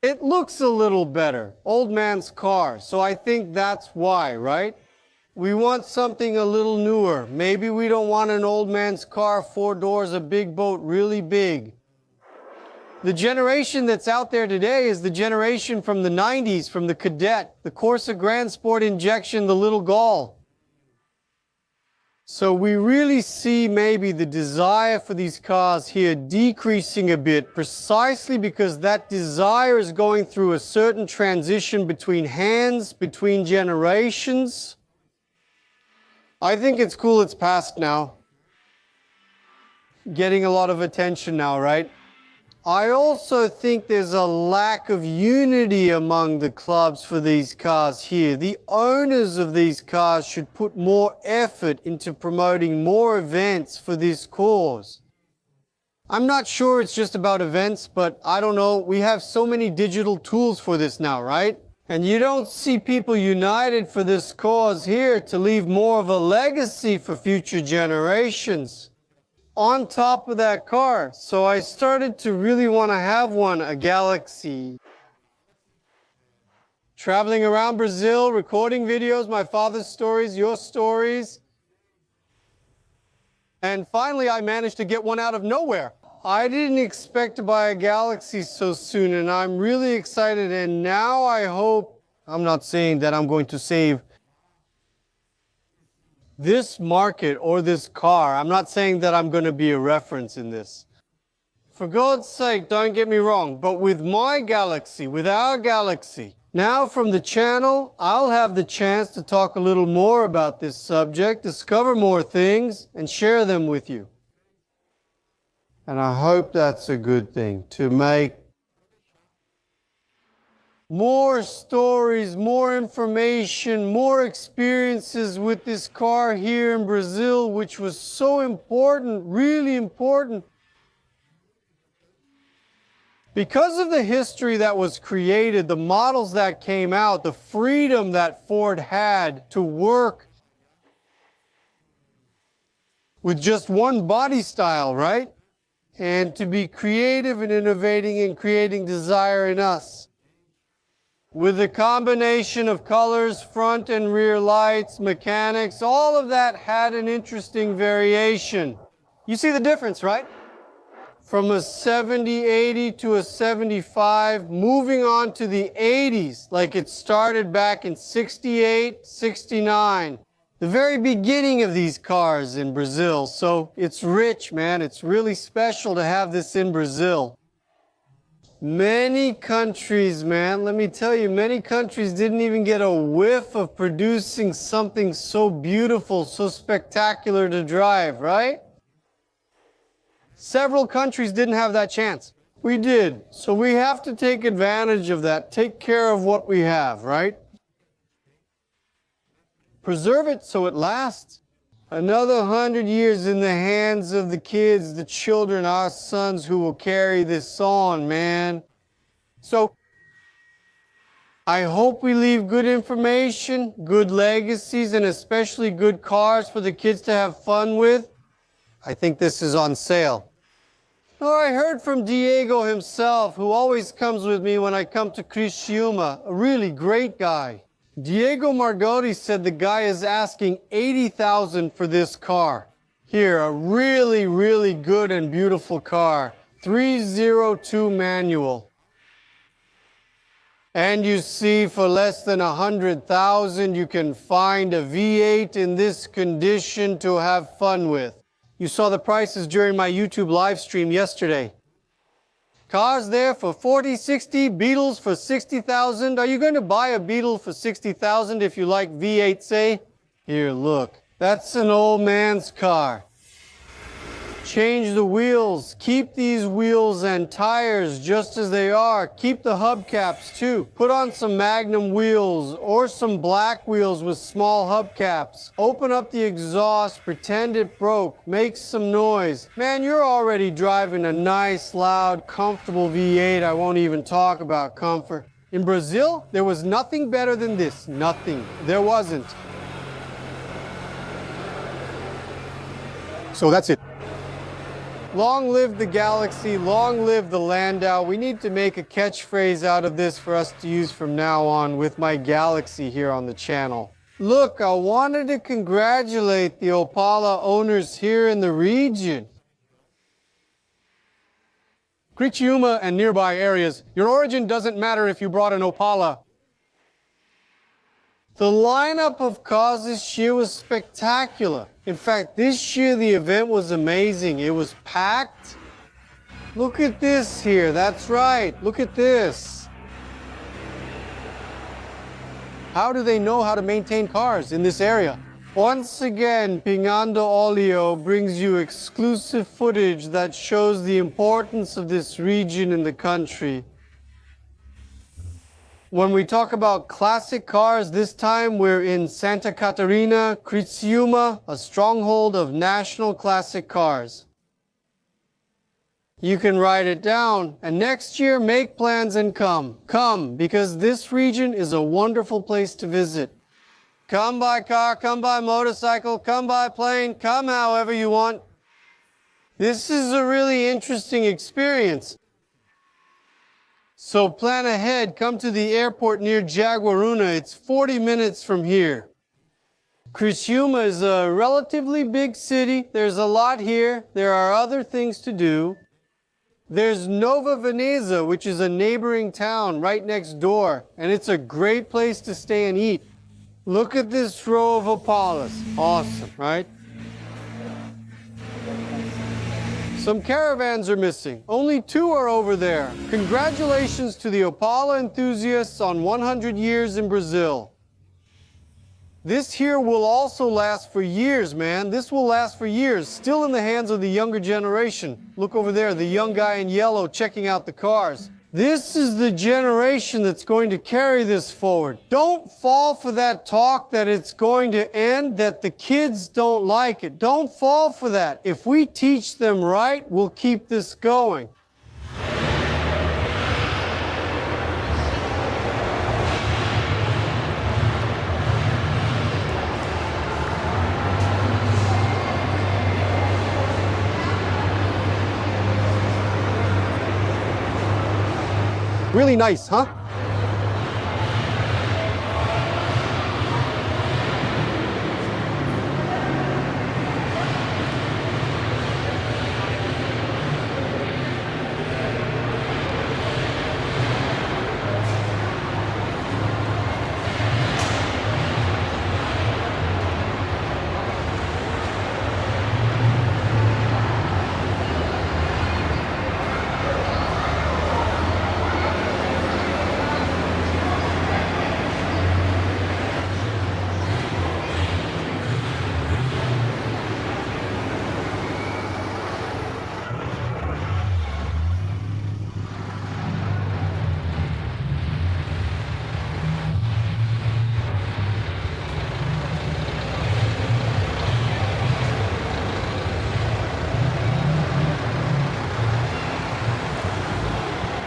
it looks a little better. Old man's car. So I think that's why, right? We want something a little newer. Maybe we don't want an old man's car, 4 doors, a big boat, really big. The generation that's out there today is the generation from the 90s, from the Cadet, the Corsa Grand Sport injection, the little Gall. So we really see maybe the desire for these cars here decreasing a bit precisely because that desire is going through a certain transition between hands, between generations. I think it's cool it's past now. Getting a lot of attention now, right? I also think there's a lack of unity among the clubs for these cars here. The owners of these cars should put more effort into promoting more events for this cause. I'm not sure it's just about events, but I don't know. We have so many digital tools for this now, right? And you don't see people united for this cause here to leave more of a legacy for future generations on top of that car. So I started to really want to have one, a Galaxy. Traveling around Brazil, recording videos, my father's stories, your stories. And finally, I managed to get one out of nowhere. I didn't expect to buy a Galaxy so soon, and I'm really excited. And now I hope, I'm not saying that I'm going to save this market or this car. I'm not saying that I'm going to be a reference in this. For God's sake, don't get me wrong, but with my Galaxy, with our Galaxy, now from the channel, I'll have the chance to talk a little more about this subject, discover more things, and share them with you. And I hope that's a good thing, to make more stories, more information, more experiences with this car here in Brazil, which was so important, really important. Because of the history that was created, the models that came out, the freedom that Ford had to work with just one body style, right? And to be creative and innovating and creating desire in us. With a combination of colors, front and rear lights, mechanics, all of that had an interesting variation. You see the difference, right? From a 70, 80 to a 75, moving on to the 80s, like it started back in 68, 69. The very beginning of these cars in Brazil. So it's rich, man. It's really special to have this in Brazil. Many countries, man, let me tell you, many countries didn't even get a whiff of producing something so beautiful, so spectacular to drive, right? Several countries didn't have that chance. We did. So we have to take advantage of that, take care of what we have, right? Preserve it so it lasts. Another 100 years in the hands of the kids, the children, our sons who will carry this on, man. So, I hope we leave good information, good legacies, and especially good cars for the kids to have fun with. I think this is on sale. Oh, I heard from Diego himself, who always comes with me when I come to Criciúma, a really great guy. Diego Margotti said the guy is asking $80,000 for this car. Here, a really, really good and beautiful car. 302 manual. And you see, for less than 100,000, you can find a V8 in this condition to have fun with. You saw the prices during my YouTube live stream yesterday. Cars there for 40, 60, Beetles for 60,000. Are you going to buy a Beetle for 60,000 if you like V8, say? Here, look. That's an old man's car. Change the wheels. Keep these wheels and tires just as they are. Keep the hubcaps too. Put on some Magnum wheels or some black wheels with small hubcaps. Open up the exhaust, pretend it broke, make some noise. Man, you're already driving a nice, loud, comfortable V8. I won't even talk about comfort. In Brazil, there was nothing better than this. Nothing. There wasn't. So that's it. Long live the Galaxy, long live the Landau. We need to make a catchphrase out of this for us to use from now on with my Galaxy here on the channel. Look, I wanted to congratulate the Opala owners here in the region. Criciúma and nearby areas, your origin doesn't matter if you brought an Opala. The lineup of cars this year was spectacular. In fact, this year the event was amazing. It was packed. Look at this here. That's right. Look at this. How do they know how to maintain cars in this area? Once again, Pingando Oleo brings you exclusive footage that shows the importance of this region in the country. When we talk about classic cars, this time we're in Santa Catarina, Criciúma, a stronghold of national classic cars. You can write it down, and next year make plans and come. Come, because this region is a wonderful place to visit. Come by car, come by motorcycle, come by plane, come however you want. This is a really interesting experience. So plan ahead, come to the airport near Jaguaruna. It's 40 minutes from here. Criciúma is a relatively big city. There's a lot here. There are other things to do. There's Nova Veneza, which is a neighboring town right next door, and it's a great place to stay and eat. Look at this row of Opalas. Awesome, right? Some caravans are missing. Only 2 are over there. Congratulations to the Opala enthusiasts on 100 years in Brazil. This here will also last for years, man. This will last for years, still in the hands of the younger generation. Look over there, the young guy in yellow checking out the cars. This is the generation that's going to carry this forward. Don't fall for that talk that it's going to end, that the kids don't like it. Don't fall for that. If we teach them right, we'll keep this going. Really nice, huh?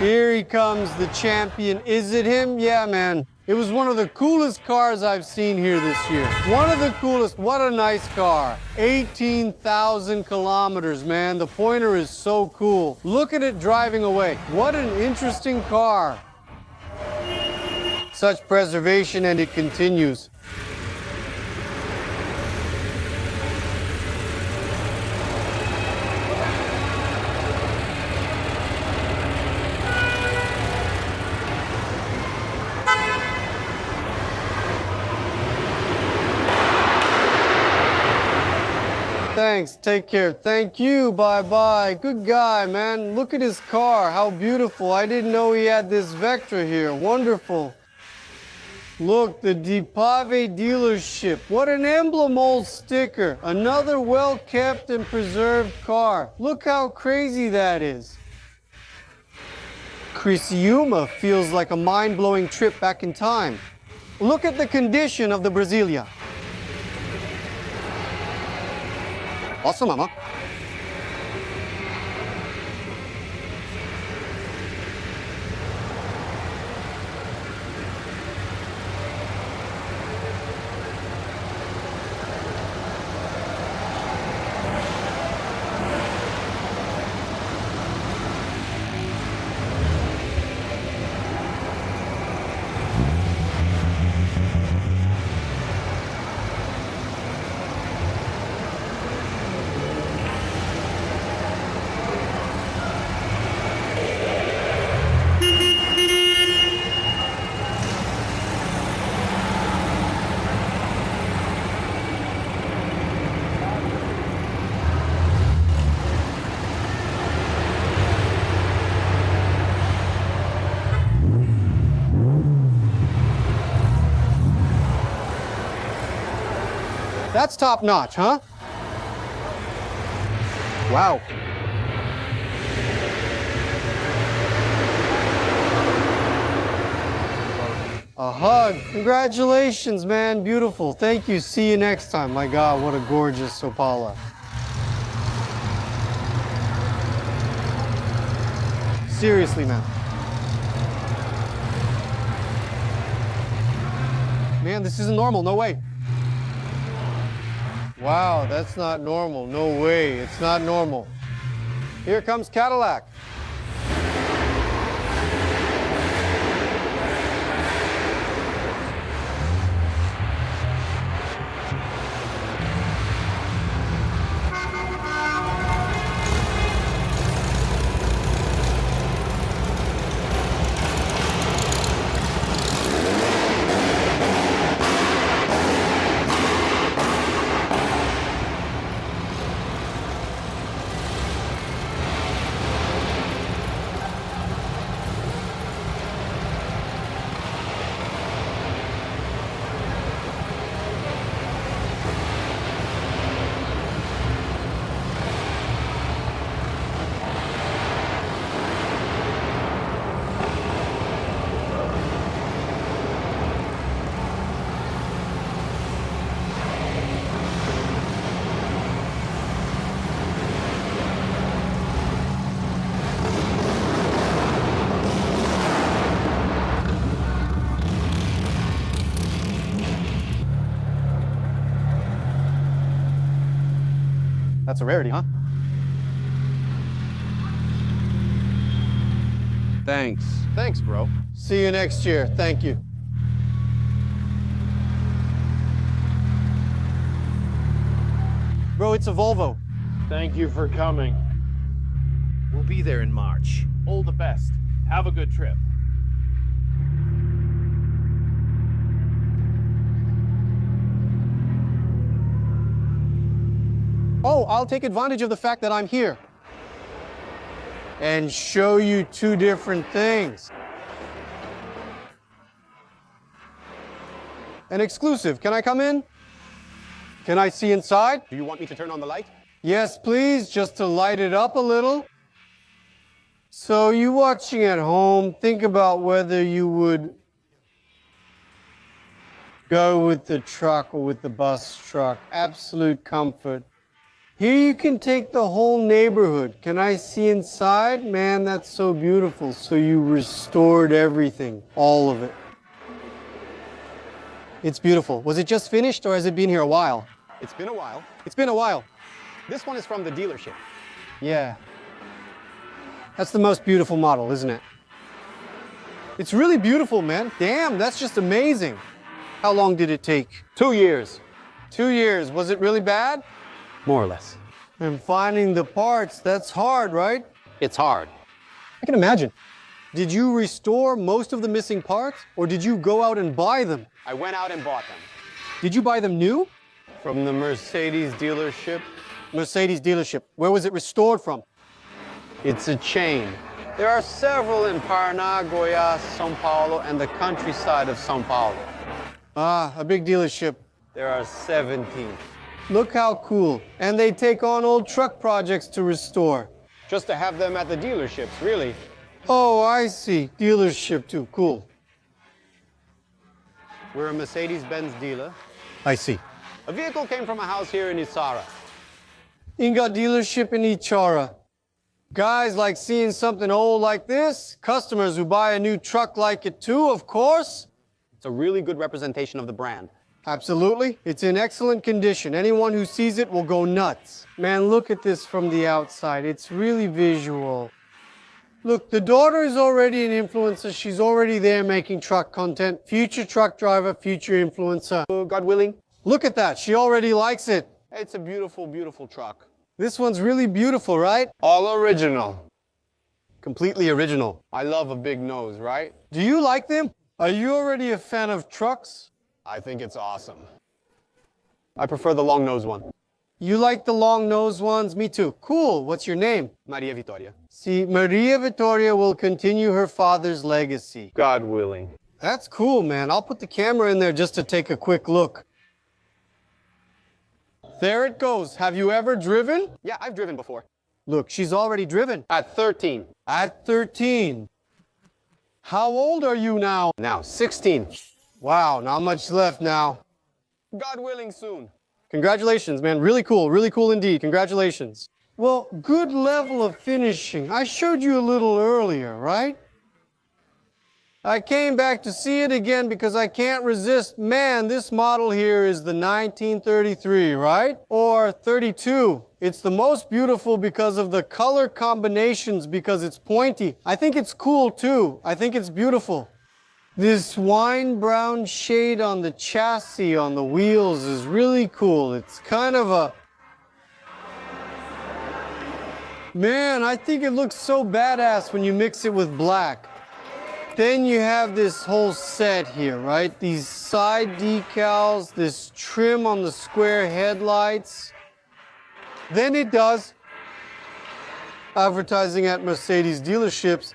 Here he comes, the champion. Is it him? Yeah, man. It was one of the coolest cars I've seen here this year. One of the coolest. What a nice car. 18,000 kilometers, man. The Pointer is so cool. Look at it driving away. What an interesting car. Such preservation, and it continues. Thanks. Take care. Thank you. Bye-bye. Good guy, man. Look at his car. How beautiful. I didn't know he had this Vectra here. Wonderful. Look, the Dipave dealership. What an emblem old sticker. Another well-kept and preserved car. Look how crazy that is. Criciúma feels like a mind-blowing trip back in time. Look at the condition of the Brasilia. Awesome, mama. That's top notch, huh? Wow. A hug. Congratulations, man. Beautiful. Thank you. See you next time. My God, what a gorgeous Opala. Seriously, man. Man, this isn't normal. No way. Wow, that's not normal. No way. It's not normal. Here comes Cadillac. That's a rarity, huh? Thanks. Thanks, bro. See you next year. Thank you. Bro, it's a Volvo. Thank you for coming. We'll be there in March. All the best. Have a good trip. Oh, I'll take advantage of the fact that I'm here and show you two different things. An exclusive. Can I come in? Can I see inside? Do you want me to turn on the light? Yes, please, just to light it up a little. So you watching at home, think about whether you would go with the truck or with the bus truck. Absolute comfort. Here you can take the whole neighborhood. Can I see inside? Man, that's so beautiful. So you restored everything, all of it. It's beautiful. Was it just finished or has it been here a while? It's been a while. It's been a while. This one is from the dealership. Yeah. That's the most beautiful model, isn't it? It's really beautiful, man. Damn, that's just amazing. How long did it take? 2 years. 2 years. Was it really bad? More or less. And finding the parts, that's hard, right? It's hard. I can imagine. Did you restore most of the missing parts or did you go out and buy them? I went out and bought them. Did you buy them new? From the Mercedes dealership? Mercedes dealership. Where was it restored from? It's a chain. There are several in Paraná, Goiás, São Paulo, and the countryside of São Paulo. Ah, a big dealership. There are 17. Look how cool. And they take on old truck projects to restore. Just to have them at the dealerships, really. Oh, I see. Dealership too. Cool. We're a Mercedes-Benz dealer. I see. A vehicle came from a house here in Isara. Inga dealership in Ichara. Guys like seeing something old like this. Customers who buy a new truck like it too, of course. It's a really good representation of the brand. Absolutely. It's in excellent condition. Anyone who sees it will go nuts. Man, look at this from the outside. It's really visual. Look, the daughter is already an influencer. She's already there making truck content. Future truck driver, future influencer. God willing. Look at that. She already likes it. It's a beautiful, beautiful truck. This one's really beautiful, right? All original. Completely original. I love a big nose, right? Do you like them? Are you already a fan of trucks? I think it's awesome. I prefer the long nose one. You like the long nose ones? Me too. Cool. What's your name? Maria Vitória. See, Maria Vittoria will continue her father's legacy. God willing. That's cool, man. I'll put the camera in there just to take a quick look. There it goes. Have you ever driven? Yeah, I've driven before. Look, she's already driven. At 13. At 13. How old are you now? Now, 16. Wow, not much left now. God willing soon. Congratulations, man. Really cool indeed. Congratulations. Well, good level of finishing. I showed you a little earlier, right? I came back to see it again because I can't resist. Man, this model here is the 1933, right? Or 32. It's the most beautiful because of the color combinations, because it's pointy. I think it's cool too. I think it's beautiful. This wine brown shade on the chassis, on the wheels, is really cool. It's kind of a... Man, I think it looks so badass when you mix it with black. Then you have this whole set here, right? These side decals, this trim on the square headlights. Then it does advertising at Mercedes dealerships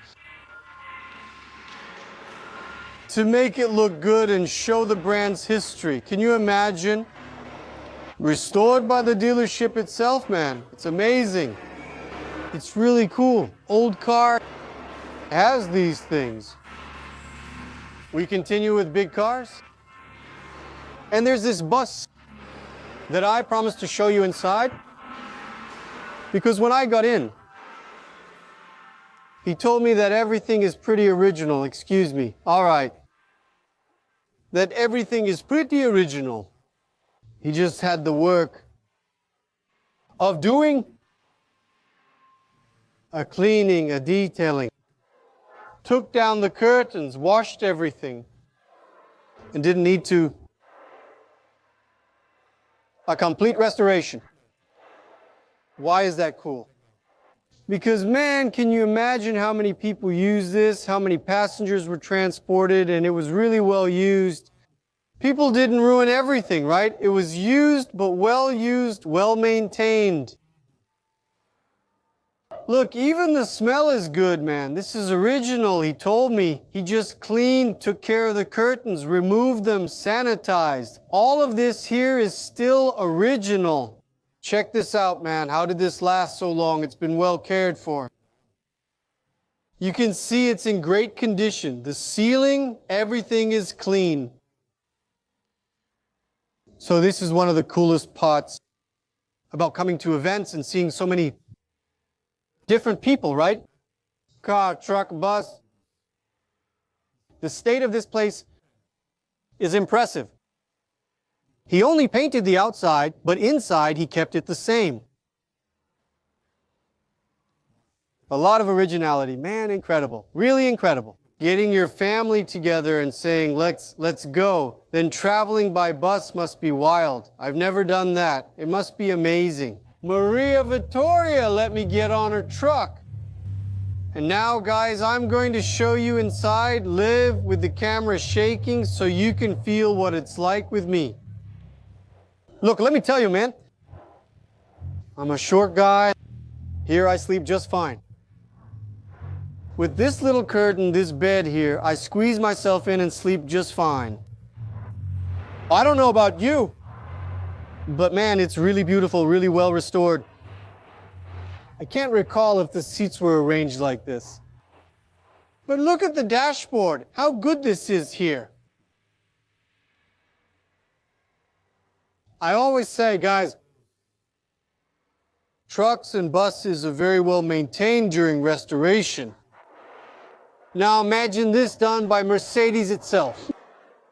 to make it look good and show the brand's history. Can you imagine? Restored by the dealership itself, man. It's amazing. It's really cool. Old car has these things. We continue with big cars. And there's this bus that I promised to show you inside. Because when I got in, he told me that everything is pretty original. Excuse me. All right. That everything is pretty original. He just had the work of doing a cleaning, a detailing. Took down the curtains, washed everything, and didn't need to. A complete restoration. Why is that cool? Because, man, can you imagine how many people use this, how many passengers were transported, and it was really well used. People didn't ruin everything, right? It was used, but well used, well maintained. Look, even the smell is good, man. This is original, he told me. He just cleaned, took care of the curtains, removed them, sanitized. All of this here is still original. Check this out, man. How did this last so long? It's been well cared for. You can see it's in great condition. The ceiling, everything is clean. So this is one of the coolest parts about coming to events and seeing so many different people, right? Car, truck, bus. The state of this place is impressive. He only painted the outside, but inside he kept it the same. A lot of originality. Man, incredible. Really incredible. Getting your family together and saying, let's go. Then traveling by bus must be wild. I've never done that. It must be amazing. Maria Vittoria let me get on her truck. And now, guys, I'm going to show you inside, live with the camera shaking so you can feel what it's like with me. Look, let me tell you, man. I'm a short guy. Here I sleep just fine. With this little curtain, this bed here, I squeeze myself in and sleep just fine. I don't know about you, but man, it's really beautiful, really well restored. I can't recall if the seats were arranged like this. But look at the dashboard, how good this is here. I always say, guys, trucks and buses are very well maintained during restoration. Now imagine this done by Mercedes itself.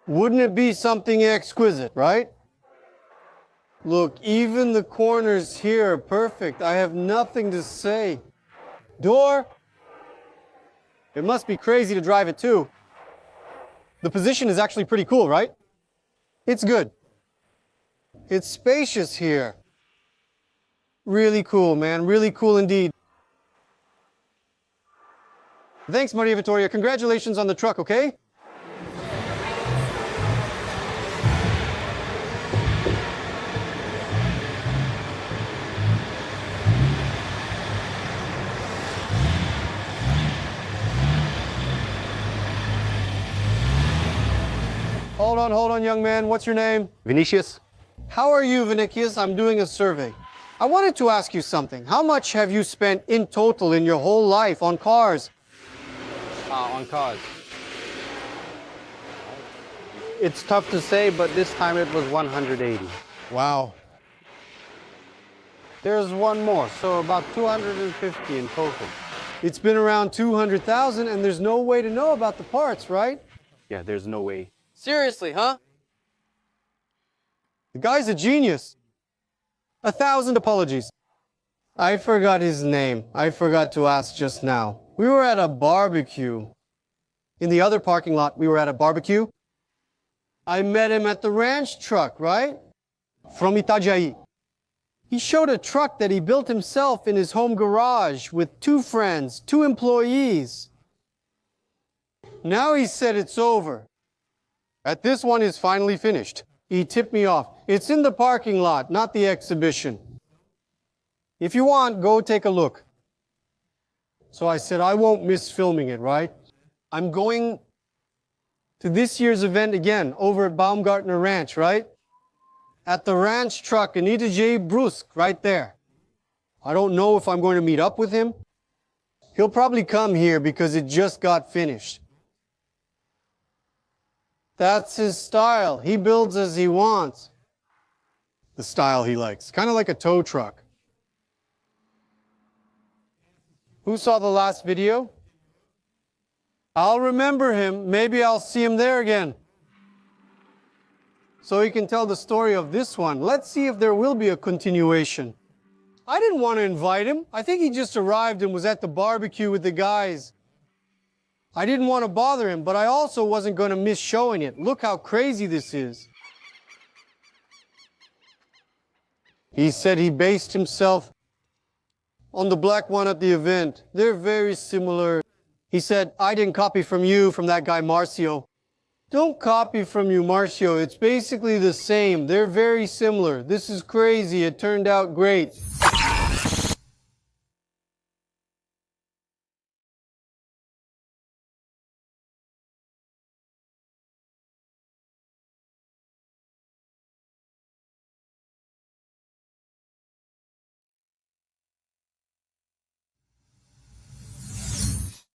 Wouldn't it be something exquisite, right? Look, even the corners here are perfect. I have nothing to say. Door. It must be crazy to drive it too. The position is actually pretty cool, right? It's good. It's spacious here. Really cool, man. Really cool indeed. Thanks, Maria Vittoria. Congratulations on the truck, okay? Hold on, young man. What's your name? Vinicius? How are you, Vinicius? I'm doing a survey. I wanted to ask you something. How much have you spent in total in your whole life on cars? On cars. It's tough to say, but this time it was 180. Wow. There's one more, so about 250 in total. It's been around 200,000 and there's no way to know about the parts, right? Yeah, there's no way. Seriously, huh? The guy's a genius. 1,000 apologies. I forgot his name. I forgot to ask just now. We were at a barbecue. In the other parking lot, we were at a barbecue. I met him at the ranch truck, right? From Itajaí. He showed a truck that he built himself in his home garage with 2 friends, 2 employees. Now he said it's over. That this one is finally finished. He tipped me off. It's in the parking lot, not the exhibition. If you want, go take a look. So I said, I won't miss filming it, right? I'm going to this year's event again, over at Baumgartner Ranch, right? At the ranch truck in Itajaí Brusque, right there. I don't know if I'm going to meet up with him. He'll probably come here because it just got finished. That's his style. He builds as he wants. The style he likes. Kind of like a tow truck. Who saw the last video? I'll remember him. Maybe I'll see him there again. So he can tell the story of this one. Let's see if there will be a continuation. I didn't want to invite him. I think he just arrived and was at the barbecue with the guys. I didn't want to bother him, but I also wasn't going to miss showing it. Look how crazy this is. He said he based himself on the black one at the event. They're very similar. He said, I didn't copy from you, from that guy Marcio. Don't copy from you, Marcio. It's basically the same. They're very similar. This is crazy. It turned out great.